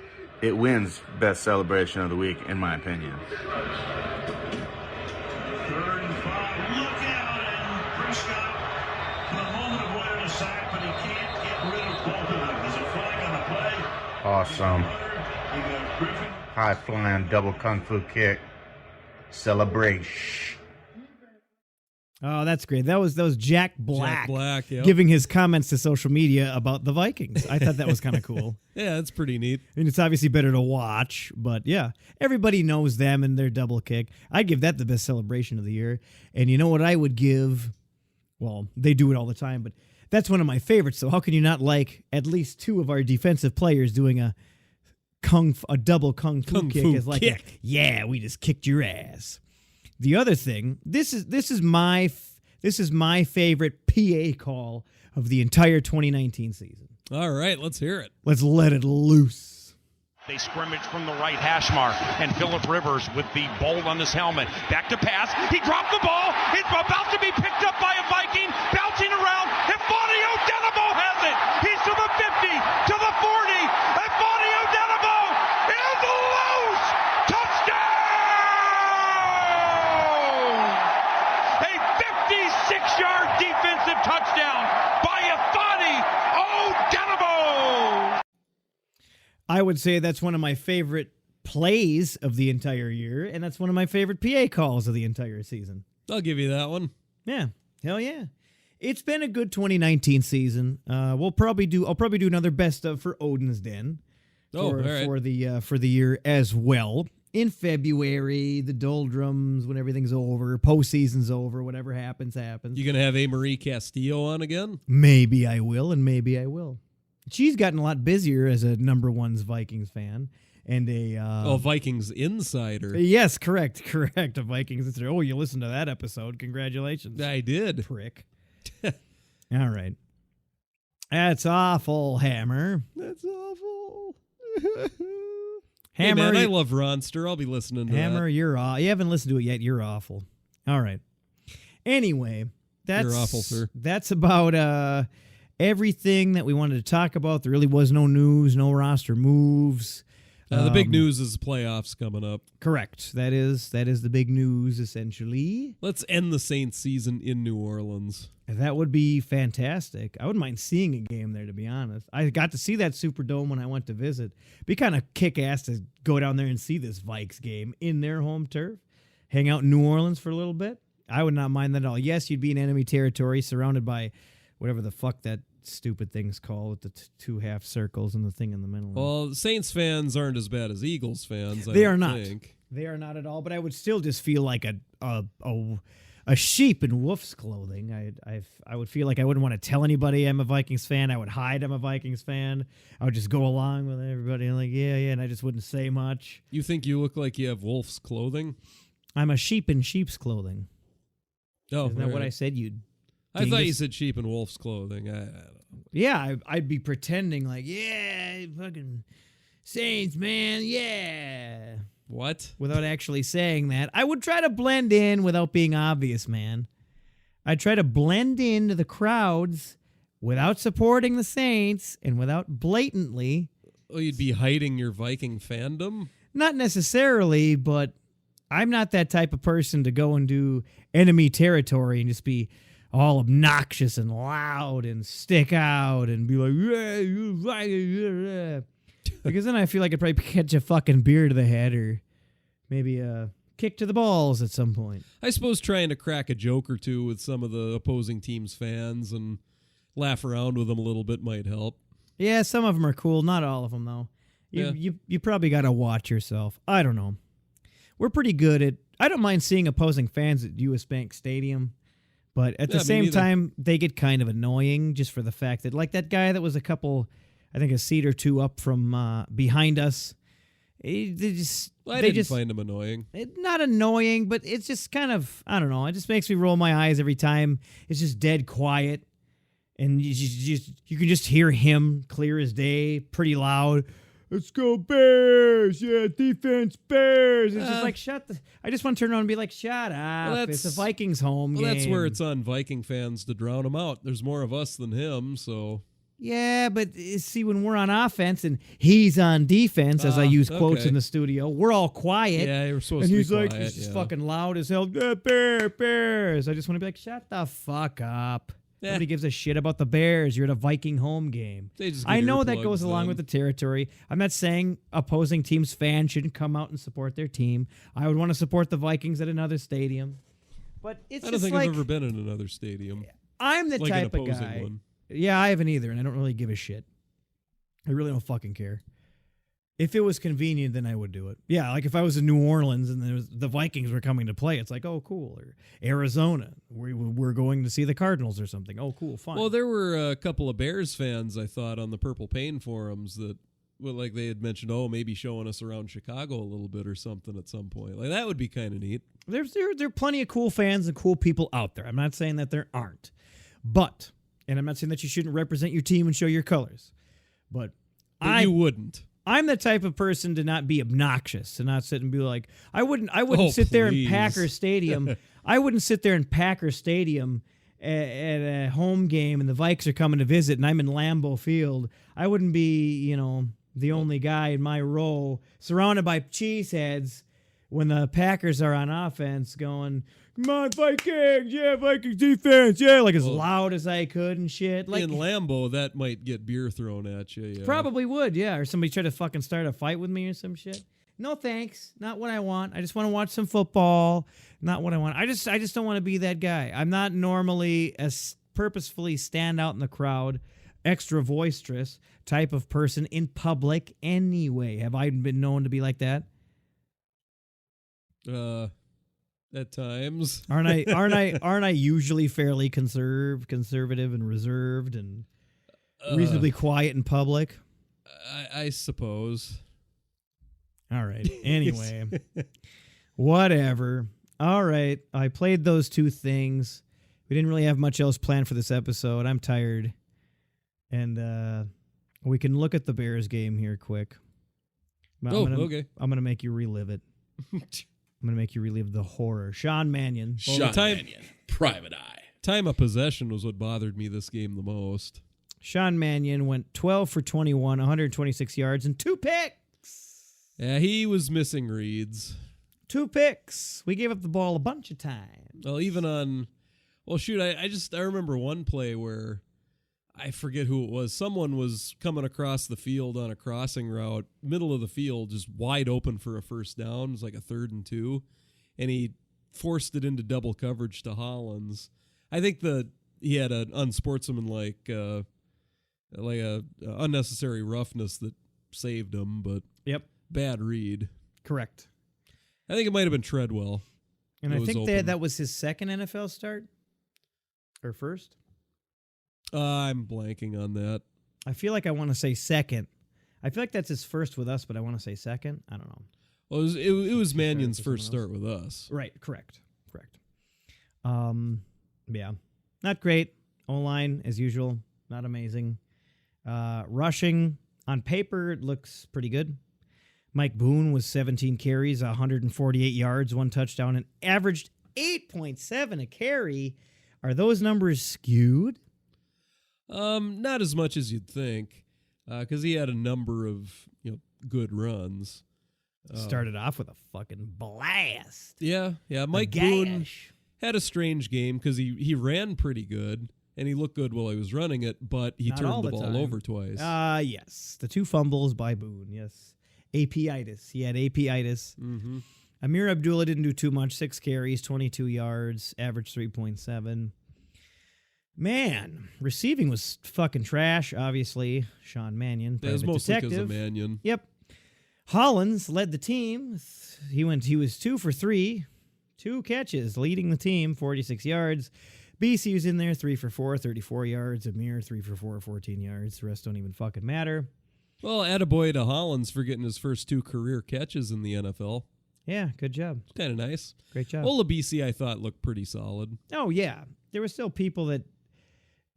It wins best celebration of the week, in my opinion. 3rd and 5. Look out, and Prescott in a moment of winning a sack, but he can't get rid of both of them. There's a flag on the play. Awesome. You got Griffin. High flying double kung fu kick celebration. Oh, that's great. That was Jack Black, Jack Black, yep. giving his comments to social media about the Vikings. I thought that was kind of cool. Yeah, that's pretty neat. I mean, it's obviously better to watch, but yeah, everybody knows them and their double kick. I'd give that the best celebration of the year. And you know what I would give? Well, they do it all the time, but that's one of my favorites. So how can you not like at least 2 of our defensive players doing a double kung fu kick? Is like, yeah, we just kicked your ass. The other thing, this is my favorite PA call of the entire 2019 season. All right, let's hear it. Let's let it loose. They scrimmage from the right hash mark, and Phillip Rivers with the bolt on his helmet. Back to pass. He dropped the ball. It's about to be picked up by a Viking, bouncing around. And Fonio Denabo has it. He's to the 50, to the 40, and Fonio Denabo is loose. Touchdown! A 56-yard defensive touchdown by Athani Odenabo. I would say that's one of my favorite plays of the entire year, and that's one of my favorite PA calls of the entire season. I'll give you that one. Yeah, hell yeah. It's been a good 2019 season. I'll probably do another best of for Odin's Den All right. for the year as well. In February, the doldrums, when everything's over, postseason's over, whatever happens. You going to have A. Castillo on again? Maybe I will, and maybe I will. She's gotten a lot busier as a number 1's Vikings fan, and a Vikings insider. Yes, correct. A Vikings insider. Oh, you listened to that episode? Congratulations. I did. Prick. All right. That's awful, Hammer. That's awful. Hammer, hey man, I love Ronster. I'll be listening to Hammer, that. you're you haven't listened to it yet. You're awful. All right. Anyway, you're awful, sir. That's about everything that we wanted to talk about. There really was no news, no roster moves. The big news is playoffs coming up. Correct. That is the big news, essentially. Let's end the Saints season in New Orleans. That would be fantastic. I wouldn't mind seeing a game there, to be honest. I got to see that Superdome when I went to visit. Be kind of kick-ass to go down there and see this Vikes game in their home turf. Hang out in New Orleans for a little bit. I would not mind that at all. Yes, you'd be in enemy territory, surrounded by whatever the fuck that stupid thing's called with the two half circles and the thing in the middle. Well, Saints fans aren't as bad as Eagles fans. They are not. They are not at all. But I would still just feel like a sheep in wolf's clothing. I would feel like I wouldn't want to tell anybody I'm a Vikings fan. I would hide I'm a Vikings fan. I would just go along with everybody and like, yeah, and I just wouldn't say much. You think you look like you have wolf's clothing? I'm a sheep in sheep's clothing. Oh, isn't that what I said? I thought you said sheep in wolf's clothing. I don't know. Yeah, I'd be pretending like, yeah, fucking Saints, man, yeah. What? Without actually saying that. I would try to blend in without being obvious, man. I'd try to blend into the crowds without supporting the Saints and without blatantly. Oh, you'd be hiding your Viking fandom? Not necessarily, but I'm not that type of person to go and do enemy territory and just be all obnoxious and loud and stick out and be like, yeah, you Viking. Because then I feel like I'd probably catch a fucking beer to the head or maybe a kick to the balls at some point. I suppose trying to crack a joke or two with some of the opposing team's fans and laugh around with them a little bit might help. Yeah, some of them are cool. Not all of them, though. You probably got to watch yourself. I don't know. We're pretty good at... I don't mind seeing opposing fans at U.S. Bank Stadium, but at the same time, they get kind of annoying just for the fact that, like that guy that was a couple... I think a seat or two up from behind us. I didn't find him annoying. Not annoying, but it's just kind of, I don't know. It just makes me roll my eyes every time. It's just dead quiet. And you can just hear him clear as day, pretty loud. Let's go Bears. Yeah, defense Bears. It's just like, I just want to turn around and be like, shut up. Well, it's a Vikings home game. That's where it's on Viking fans to drown him out. There's more of us than him, so... Yeah, but see, when we're on offense and he's on defense, as I use quotes in the studio, we're all quiet. Yeah, you're supposed to be quiet. And he's like, he's just fucking loud as hell. Bears. I just want to be like, shut the fuck up. Nobody gives a shit about the Bears. You're at a Viking home game. I know that goes along with the territory. I'm not saying opposing teams' fans shouldn't come out and support their team. I would want to support the Vikings at another stadium. But it's I don't think I've ever been in another stadium. I'm the like type an of opposing guy. One. Yeah, I haven't either, and I don't really give a shit. I really don't fucking care. If it was convenient, then I would do it. Yeah, like if I was in New Orleans and the Vikings were coming to play, it's like, oh, cool. Or Arizona, we're going to see the Cardinals or something. Oh, cool, fine. Well, there were a couple of Bears fans, I thought, on the Purple Pain forums that, like they had mentioned, maybe showing us around Chicago a little bit or something at some point. Like that would be kind of neat. There are plenty of cool fans and cool people out there. I'm not saying that there aren't. But... And I'm not saying that you shouldn't represent your team and show your colors. But you wouldn't. I'm the type of person to not be obnoxious, to not sit and be like, I wouldn't sit there in Packer Stadium. I wouldn't sit there in Packer Stadium at a home game and the Vikes are coming to visit and I'm in Lambeau Field. I wouldn't be, the only guy in my row surrounded by cheeseheads when the Packers are on offense going, come on, Vikings! Yeah, Vikings defense! Yeah, like as loud as I could and shit. Like in Lambeau, that might get beer thrown at you. Yeah. Probably would, yeah. Or somebody try to fucking start a fight with me or some shit. No thanks. Not what I want. I just want to watch some football. Not what I want. I just don't want to be that guy. I'm not normally a purposefully stand out in the crowd, extra boisterous type of person in public anyway. Have I been known to be like that? At times. Aren't I usually fairly conservative and reserved and reasonably quiet in public? I suppose. All right. Anyway, whatever. All right. I played those two things. We didn't really have much else planned for this episode. I'm tired. And we can look at the Bears game here quick. Okay. I'm going to make you relive it. I'm going to make you relive the horror. Sean Mannion. Mannion, private eye. Time of possession was what bothered me this game the most. Sean Mannion went 12 for 21, 126 yards, and 2 picks. Yeah, he was missing reads. 2 picks. We gave up the ball a bunch of times. Well, even on... Well, shoot, I remember one play where... I forget who it was. Someone was coming across the field on a crossing route, middle of the field, just wide open for a first down. It was like a 3rd and 2. And he forced it into double coverage to Hollins. I think he had an unsportsmanlike... like a unnecessary roughness that saved him, but bad read. Correct. I think it might have been Treadwell. And I think that was his second NFL start? Or first? I'm blanking on that. I feel like I want to say second. I feel like that's his first with us, but I want to say second. I don't know. Well, it was Mannion's first start with us. Right, correct. Yeah. Not great. O-line, as usual, not amazing. Rushing, on paper, it looks pretty good. Mike Boone was 17 carries, 148 yards, 1 touchdown, and averaged 8.7 a carry. Are those numbers skewed? Not as much as you'd think, because he had a number of good runs. Started off with a fucking blast. Yeah. Mike Boone had a strange game because he ran pretty good. And he looked good while he was running it, but he turned the ball over twice. Yes. The 2 fumbles by Boone, yes. AP-itis. He had AP-itis. Mm-hmm. Amir Abdullah didn't do too much. 6 carries, 22 yards, average 3.7. Man, receiving was fucking trash, obviously. Sean Mannion, that was mostly because of Mannion. Yep. Hollins led the team. He was 2 for 3. 2 catches, leading the team, 46 yards. BC was in there, 3 for 4, 34 yards. Amir, 3 for 4, 14 yards. The rest don't even fucking matter. Well, attaboy to Hollins for getting his first 2 career catches in the NFL. Yeah, good job. It's kind of nice. Great job. Ola BC, I thought, looked pretty solid. Oh, yeah. There were still people that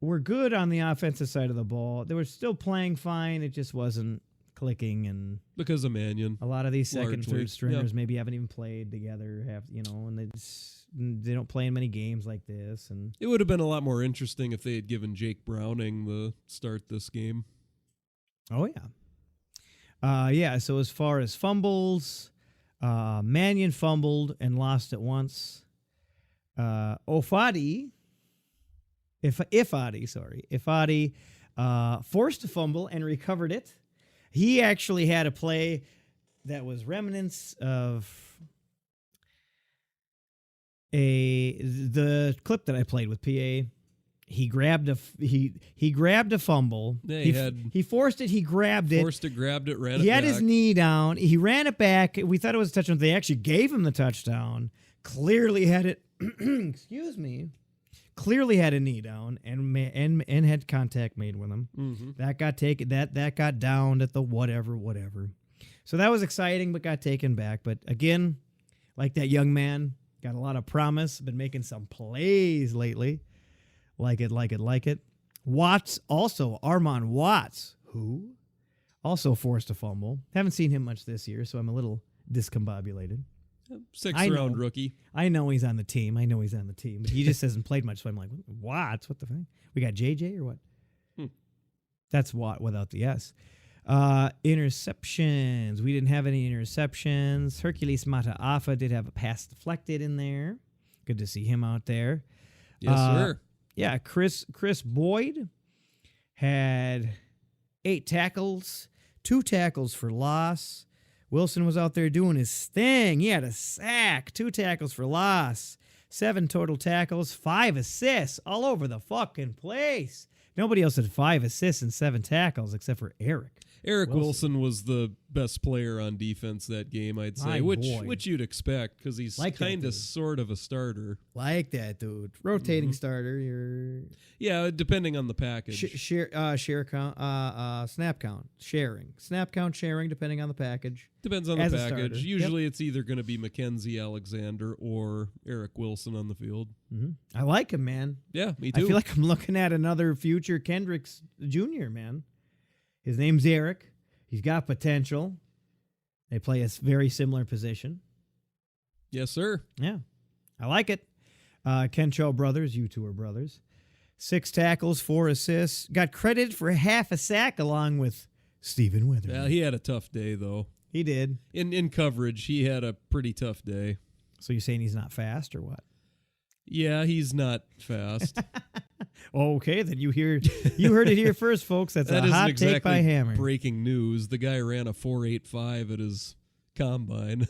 were good on the offensive side of the ball. They were still playing fine. It just wasn't clicking. And because of Mannion. A lot of these second, largely. third stringers maybe haven't even played together, and they don't play in many games like this. And it would have been a lot more interesting if they had given Jake Browning the start this game. Oh, yeah. Yeah, so as far as fumbles, Mannion fumbled and lost it once. Ifadi forced a fumble and recovered it. He actually had a play that was remnants of the clip that I played with PA. He grabbed a fumble. Yeah, he forced it. He grabbed it. Grabbed it, ran it back. He had his knee down. He ran it back. We thought it was a touchdown. They actually gave him the touchdown. Clearly had it. Excuse me. Clearly had a knee down and had contact made with him. Mm-hmm. That got taken. That got downed at the whatever. So that was exciting, but got taken back. But again, like that young man, got a lot of promise. Been making some plays lately. Like it. Watts also, Armon Watts, who also forced a fumble. Haven't seen him much this year, so I'm a little discombobulated. 6th-round rookie. I know he's on the team. But he just hasn't played much. So I'm like, Watts, what the fuck? We got JJ or what? That's Watt without the S. Interceptions. We didn't have any interceptions. Hercules Mataafa did have a pass deflected in there. Good to see him out there. Yes, sir. Yeah, Chris Boyd had 8 tackles, 2 tackles for loss. Wilson was out there doing his thing. He had a sack, 2 tackles for loss, 7 total tackles, 5 assists all over the fucking place. Nobody else had 5 assists and 7 tackles except for Eric. Eric Wilson was the best player on defense that game, I'd say, which you'd expect because he's Like kind of sort of a starter. Like that, dude. Rotating starter. Yeah, depending on the package. Share count, snap count, sharing, depending on the package. Depends on the As a package. starter. Usually it's either going to be Mackenzie Alexander or Eric Wilson on the field. I like him, man. Yeah, me too. I feel like I'm looking at another future Kendricks Jr., man. His name's Eric. He's got potential. They play a very similar position. Yes, sir. Yeah, I like it. Kencho brothers, you two are brothers. 6 tackles, 4 assists. Got credited for half a sack along with Stephen Weatherby. Yeah, he had a tough day, though. He did. In coverage, he had a pretty tough day. So you're saying he's not fast or what? Yeah, he's not fast. Okay, then you heard it here first, folks. That's that a hot exactly take by Hammer. Breaking news. The guy ran a 4.85 at his combine.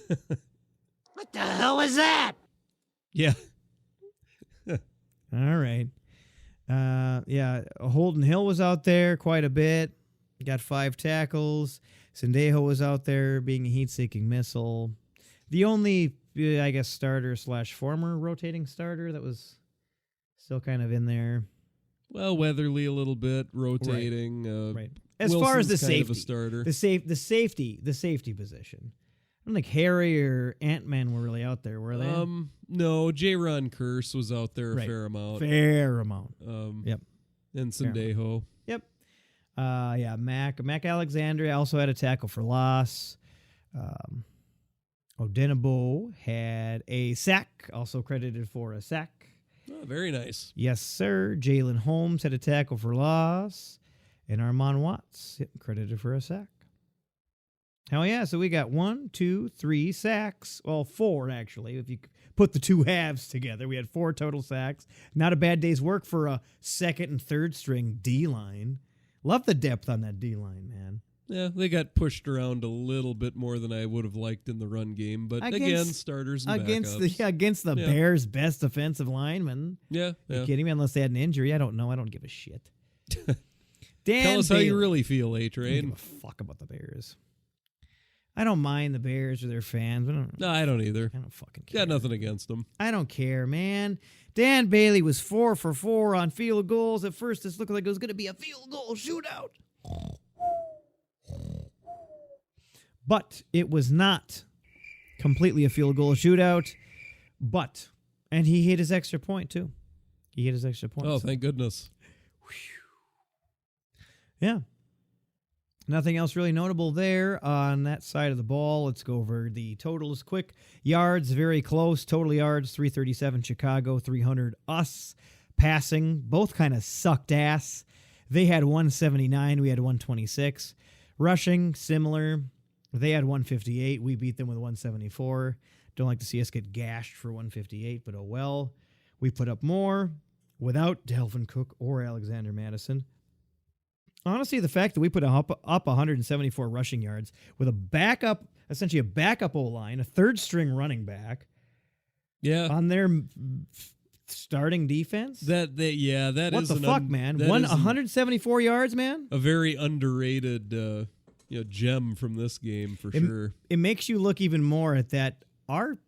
What the hell is that? Yeah. All right. Holden Hill was out there quite a bit. Got 5 tackles. Sendejo was out there being a heat-seeking missile. The only, I guess, starter / former rotating starter that was still kind of in there. Well, Weatherly a little bit, rotating. Right. As far as the Wilson's kind safety, of a starter. the safety position. I don't think Harry or Ant-Man were really out there, were they? No, J-Ron Curse was out there a fair amount. Fair amount. Yep. And Sendejo. Yep. Mac Alexander also had a tackle for loss. Odinabo had a sack, also credited for a sack. Oh, very nice. Yes, sir. Jalen Holmes had a tackle for loss. And Armand Watts credited for a sack. Hell yeah. So we got 1, 2, 3 sacks. Well, 4, actually. If you put the 2 halves together, we had 4 total sacks. Not a bad day's work for a second and third string D-line. Love the depth on that D-line, man. Yeah, they got pushed around a little bit more than I would have liked in the run game, but again, starters and backups. Against the Bears' best offensive lineman. Yeah. You kidding me? Unless they had an injury. I don't know. I don't give a shit. Tell us how you Bailey. really feel, A-Train. I don't give a fuck about the Bears. I don't mind the Bears or their fans. No, I don't either. I don't fucking care. Got nothing against them. I don't care, man. Dan Bailey was 4 for 4 on field goals. At first, this looked like it was going to be a field goal shootout. But it was not completely a field goal shootout. And he hit his extra point, too. He hit his extra point. Oh, thank goodness. Yeah. Nothing else really notable there on that side of the ball. Let's go over the totals quick. Yards, very close. Total yards, 337 Chicago, 300 us. Passing, both kind of sucked ass. They had 179. We had 126. Rushing, similar. They had 158. We beat them with 174. Don't like to see us get gashed for 158, but oh well. We put up more without Delvin Cook or Alexander Madison. Honestly, the fact that we put up 174 rushing yards with a backup, essentially a backup O-line, a third-string running back, on their starting defense. That what is the fuck, man? 174 yards, man. A very underrated, gem from this game for sure. It makes you look even more at that. Our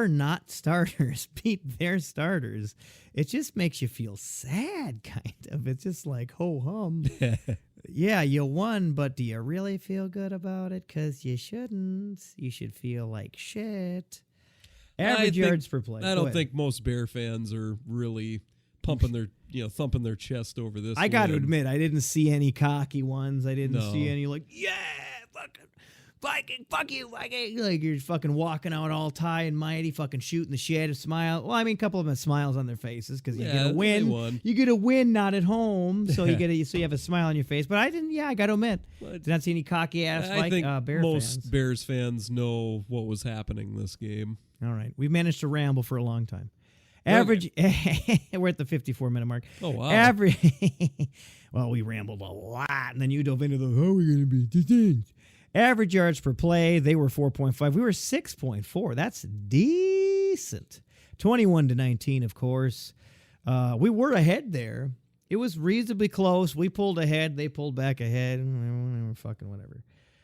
not starters beat their starters. It just makes you feel sad, kind of. It's just like, ho hum. Yeah, you won, but do you really feel good about it? Because you shouldn't. You should feel like shit. Average yards per play. I don't think most Bear fans are really thumping their chest over this. I got to admit, I didn't see any cocky ones. I didn't No. see any yeah, fucking Viking, fuck you, Viking. Like you're fucking walking out all high and mighty, fucking shooting the shit, smile. Well, I mean, a couple of them had smiles on their faces because you get a win. They won. You get a win, not at home, so you have a smile on your face. But I didn't. Yeah, I got to admit, did not see any cocky ass I think Bear most fans. Bears fans know what was happening this game. All right, we've managed to ramble for a long time. Average, we're at the 54-minute mark. Oh, wow. Average, well, we rambled a lot, and then you dove into the, how are we going to beat the things? Average yards per play, they were 4.5. We were 6.4. That's decent. 21-19, of course. We were ahead there. It was reasonably close. We pulled ahead. They pulled back ahead. Fucking whatever.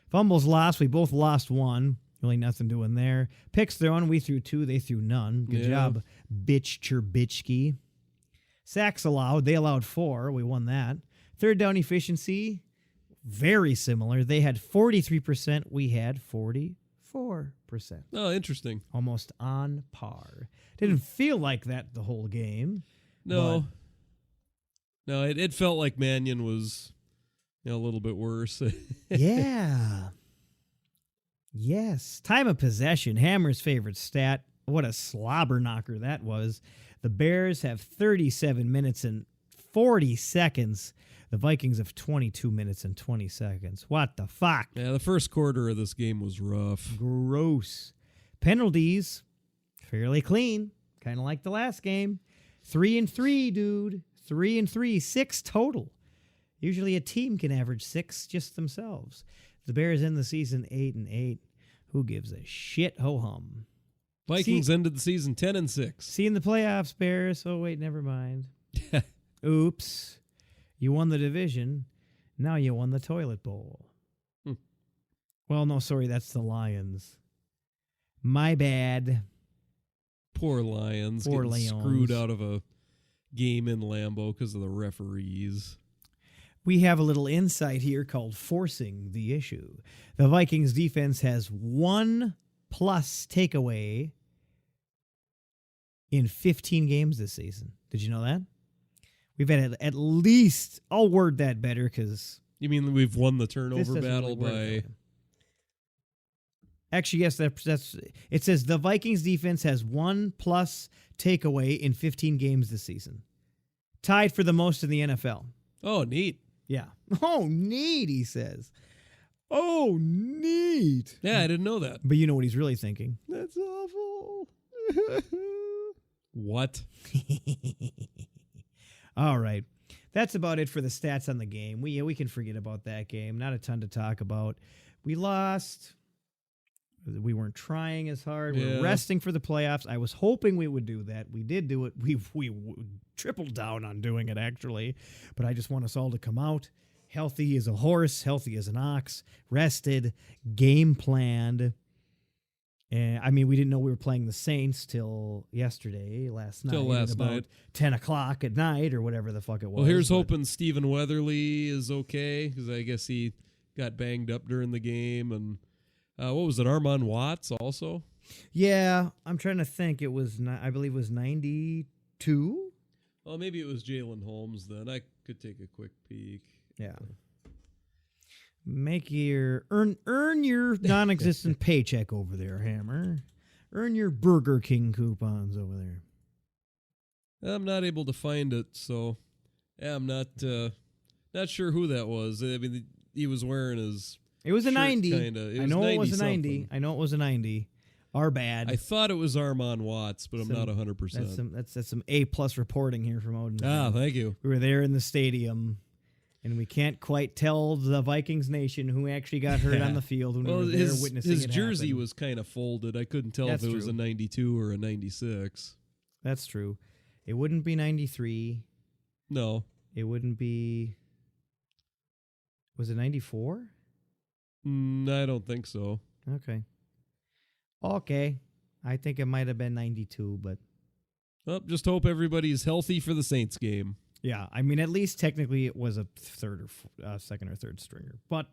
Fumbles lost. We both lost one. Really nothing doing there. Picks thrown. We threw 2. They threw none. Good job, Bitch Cherbitchki. Sacks allowed. They allowed 4. We won that. Third down efficiency, very similar. They had 43%. We had 44%. Oh, interesting. Almost on par. Didn't feel like that the whole game. No. No, it felt like Mannion was a little bit worse. Yeah. Yes. Time of possession, Hammer's favorite stat. What a slobber knocker that was. The Bears have 37 minutes and 40 seconds. The Vikings have 22 minutes and 20 seconds. What the fuck? Yeah, the first quarter of this game was rough. Gross. Penalties, fairly clean. Kind of like the last game. 3-3, dude. 3-3. 6 total. Usually a team can average 6 just themselves. The Bears end the season 8-8. Who gives a shit? Ho-hum. Vikings ended the season 10-6. See you in the playoffs, Bears. Oh, wait, never mind. Oops. You won the division. Now you won the toilet bowl. Well, no, sorry, that's the Lions. My bad. Poor Lions. Poor getting Lions. Screwed out of a game in Lambeau because of the referees. We have a little insight here called forcing the issue. The Vikings defense has 1+ takeaway in 15 games this season. Did you know that? We've had at least, I'll word that better because... You mean we've won the turnover battle by... Actually, yes, that's... It says the Vikings defense has 1+ takeaway in 15 games this season. Tied for the most in the NFL. Oh, neat. Yeah. Oh, neat, he says. Oh, neat. Yeah, I didn't know that. But you know what he's really thinking. That's awful. What? All right. That's about it for the stats on the game. We can forget about that game. Not a ton to talk about. We lost. We weren't trying as hard. We were resting for the playoffs. I was hoping we would do that. We did do it. We tripled down on doing it, actually. But I just want us all to come out healthy as a horse, healthy as an ox, rested, game planned. And I mean, we didn't know we were playing the Saints till last night. Till last about night. 10 o'clock at night or whatever the fuck it was. Well, here's hoping Stephen Weatherly is okay because I guess he got banged up during the game. And what was it, Armand Watts also? Yeah, I'm trying to think. It was, I believe it was 92? Well, maybe it was Jalen Holmes then. I could take a quick peek. Yeah. Make your earn your non-existent paycheck over there, Hammer. Earn your Burger King coupons over there. I'm not able to find it, so yeah, I'm not sure who that was. I mean, he was wearing his. It was a 90. I know it was a 90. Something. I know it was a 90. Our bad. I thought it was Armand Watts, but I'm not 100%. That's some A+ reporting here from Odin. Thank you. We were there in the stadium. And we can't quite tell the Vikings nation who actually got hurt on the field when we were there witnessing his it jersey happen. was kind of folded. I couldn't tell if it was a 92 or a 96. That's true. It wouldn't be 93. No. It wouldn't be... Was it 94? I don't think so. Okay. I think it might have been 92, but... Well, just hope everybody's healthy for the Saints game. Yeah, I mean, at least technically it was a second or third stringer. But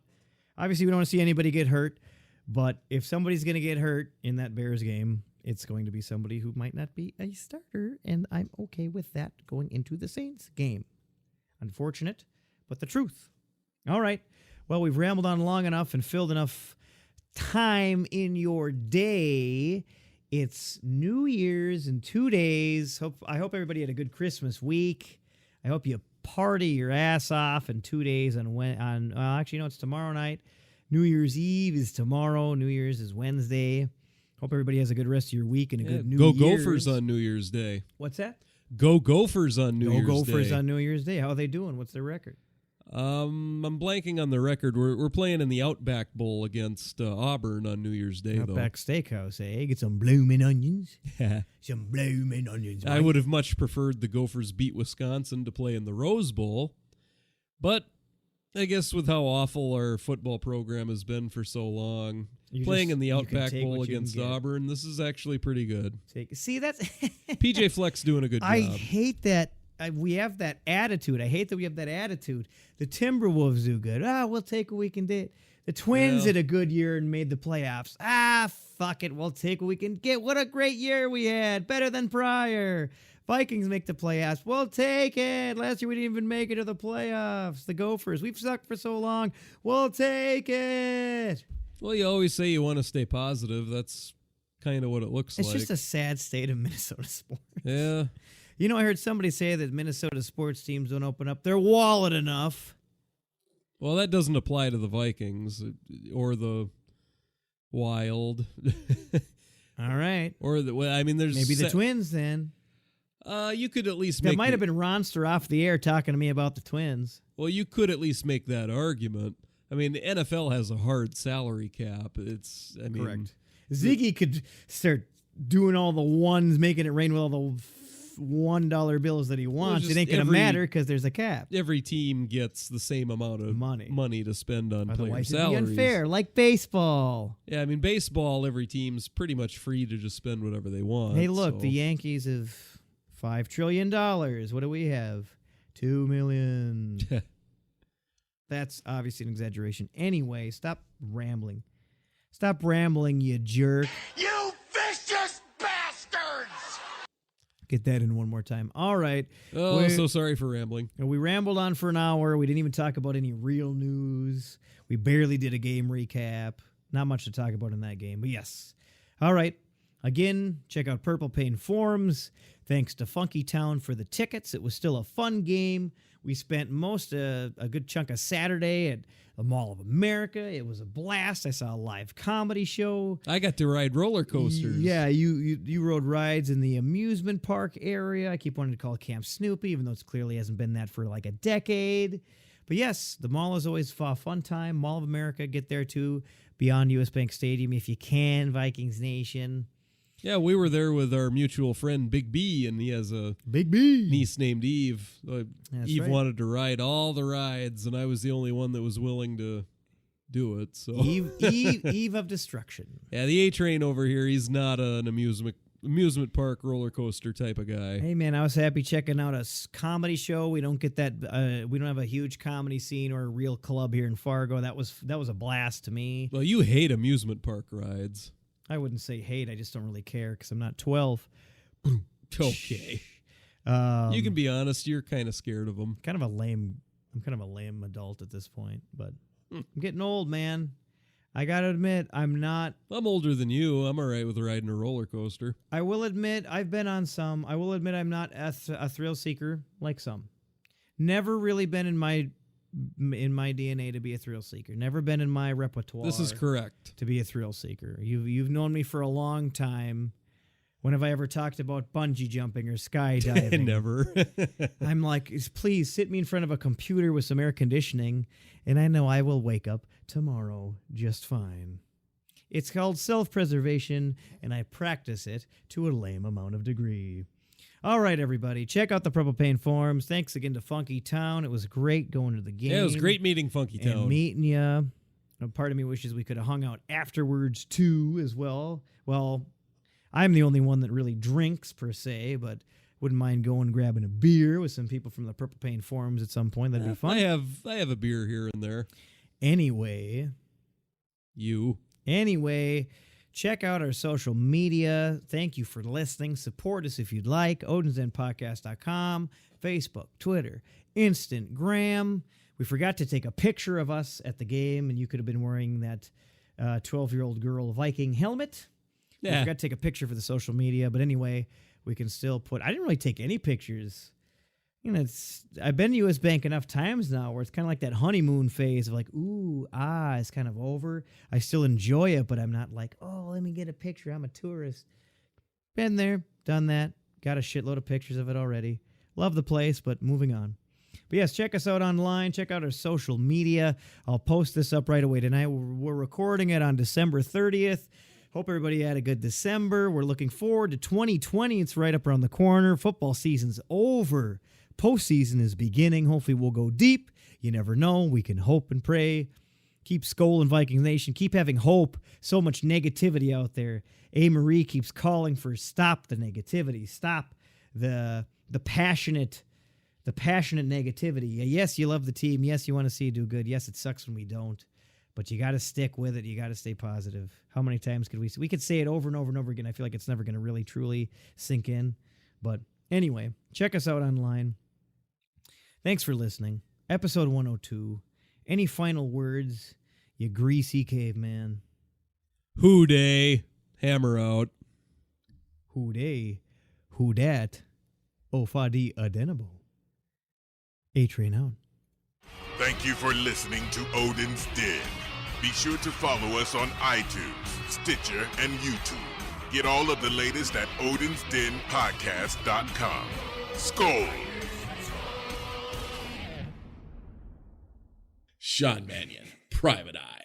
obviously we don't want to see anybody get hurt. But if somebody's going to get hurt in that Bears game, it's going to be somebody who might not be a starter. And I'm okay with that going into the Saints game. Unfortunate, but the truth. All right. Well, we've rambled on long enough and filled enough time in your day. It's New Year's in 2 days. I hope everybody had a good Christmas week. I hope you party your ass off in 2 days actually, no, it's tomorrow night. New Year's Eve is tomorrow. New Year's is Wednesday. Hope everybody has a good rest of your week and a good New Year's. Go Gophers on New Year's Day. What's that? Go Gophers on New Year's Day. Go Gophers on New Year's Day. How are they doing? What's their record? I'm blanking on the record. We're playing in the Outback Bowl against Auburn on New Year's Day, Outback Steakhouse, eh? Get some blooming onions. though. Some blooming onions. I mate. would have much preferred the Gophers beat Wisconsin to play in the Rose Bowl, but I guess with how awful our football program has been for so long, playing in the Outback Bowl against Auburn, this is actually pretty good. See, that's PJ Fleck's doing a good job. I hate that. We have that attitude. I hate that we have that attitude. The Timberwolves do good. We'll take what we can get. The Twins had a good year and made the playoffs. Fuck it. We'll take what we can get. What a great year we had. Better than prior. Vikings make the playoffs. We'll take it. Last year we didn't even make it to the playoffs. The Gophers. We've sucked for so long. We'll take it. Well, you always say you want to stay positive. That's kind of what it looks like. It's just a sad state of Minnesota sports. Yeah. You know, I heard somebody say that Minnesota sports teams don't open up their wallet enough. Well, that doesn't apply to the Vikings or the Wild. All right. Or there's maybe the Twins then. You could at least that might have been Ronster off the air talking to me about the Twins. Well, you could at least make that argument. I mean, the NFL has a hard salary cap. Correct. Ziggy could start doing all the ones, making it rain with all the $1 bills that he wants. It ain't going to matter because there's a cap. Every team gets the same amount of money to spend on player salaries. Otherwise, it'd be unfair, like baseball. Yeah, I mean, baseball, every team's pretty much free to just spend whatever they want. Hey, look, the Yankees have $5 trillion. What do we have? 2 million. That's obviously an exaggeration. Anyway, stop rambling. Stop rambling, you jerk. You vicious bastards! Get that in one more time. All right. Oh, so sorry for rambling. We rambled on for an hour. We didn't even talk about any real news. We barely did a game recap. Not much to talk about in that game, but yes. All right. Again, check out Purple Pain Forums. Thanks to Funky Town for the tickets. It was still a fun game. We spent a good chunk of Saturday at the Mall of America. It was a blast. I saw a live comedy show. I got to ride roller coasters. Yeah, you rode rides in the amusement park area. I keep wanting to call it Camp Snoopy, even though it clearly hasn't been that for like a decade. But yes, the mall is always a fun time. Mall of America, get there too. Beyond US Bank Stadium if you can, Vikings Nation. Yeah, we were there with our mutual friend Big B, and he has a niece named Eve. Eve wanted to ride all the rides, and I was the only one that was willing to do it. So Eve of Destruction. Yeah, the A Train over here, he's not an amusement park roller coaster type of guy. Hey man, I was happy checking out a comedy show. We don't get that. We don't have a huge comedy scene or a real club here in Fargo. That was a blast to me. Well, you hate amusement park rides. I wouldn't say hate. I just don't really care because I'm not 12. Okay. You can be honest. You're kind of scared of them. I'm kind of a lame adult at this point, but I'm getting old, man. I got to admit, I'm older than you. I'm all right with riding a roller coaster. I will admit, I've been on some. I will admit I'm not a thrill seeker like some. Never really been in my DNA to be a thrill seeker. Never been in my repertoire. This is correct. To be a thrill seeker. You've known me for a long time. When have I ever talked about bungee jumping or skydiving? Never. I'm like, please sit me in front of a computer with some air conditioning, and I know I will wake up tomorrow just fine. It's called self-preservation, and I practice it to a lame amount of degree. All right, everybody. Check out the Purple Pain Forums. Thanks again to Funky Town. It was great going to the game. Yeah, it was great meeting Funky Town. And meeting you. Part of me wishes we could have hung out afterwards, too, as well. Well, I'm the only one that really drinks, per se, but wouldn't mind going and grabbing a beer with some people from the Purple Pain Forums at some point. That'd be fun. I have a beer here and there. Anyway. Check out our social media. Thank you for listening. Support us if you'd like. OdinsDenPodcast.com, Facebook, Twitter, Instagram. We forgot to take a picture of us at the game, and you could have been wearing that 12-year-old girl Viking helmet. Yeah. We forgot to take a picture for the social media, but anyway, we can still put... I didn't really take any pictures. I've been to U.S. Bank enough times now where it's kind of like that honeymoon phase of like, it's kind of over. I still enjoy it, but I'm not like, let me get a picture. I'm a tourist. Been there, done that. Got a shitload of pictures of it already. Love the place, but moving on. But yes, check us out online. Check out our social media. I'll post this up right away tonight. We're recording it on December 30th. Hope everybody had a good December. We're looking forward to 2020. It's right up around the corner. Football season's over. Postseason is beginning. Hopefully we'll go deep. You never know. We can hope and pray. Keep Skol and Vikings Nation. Keep having hope. So much negativity out there. A. Marie keeps calling for stop the negativity. Stop the passionate negativity. Yes, you love the team. Yes, you want to see it do good. Yes, it sucks when we don't. But you got to stick with it. You got to stay positive. How many times could we could say it over and over and over again. I feel like it's never going to really truly sink in. But anyway, check us out online. Thanks for listening. Episode 102. Any final words, you greasy caveman? Who day? Hammer out. Who day? Who dat? Ofadi adenabo. A-Train out. Thank you for listening to Odin's Den. Be sure to follow us on iTunes, Stitcher, and YouTube. Get all of the latest at odinsdenpodcast.com. Skol! Sean Mannion, Private Eye.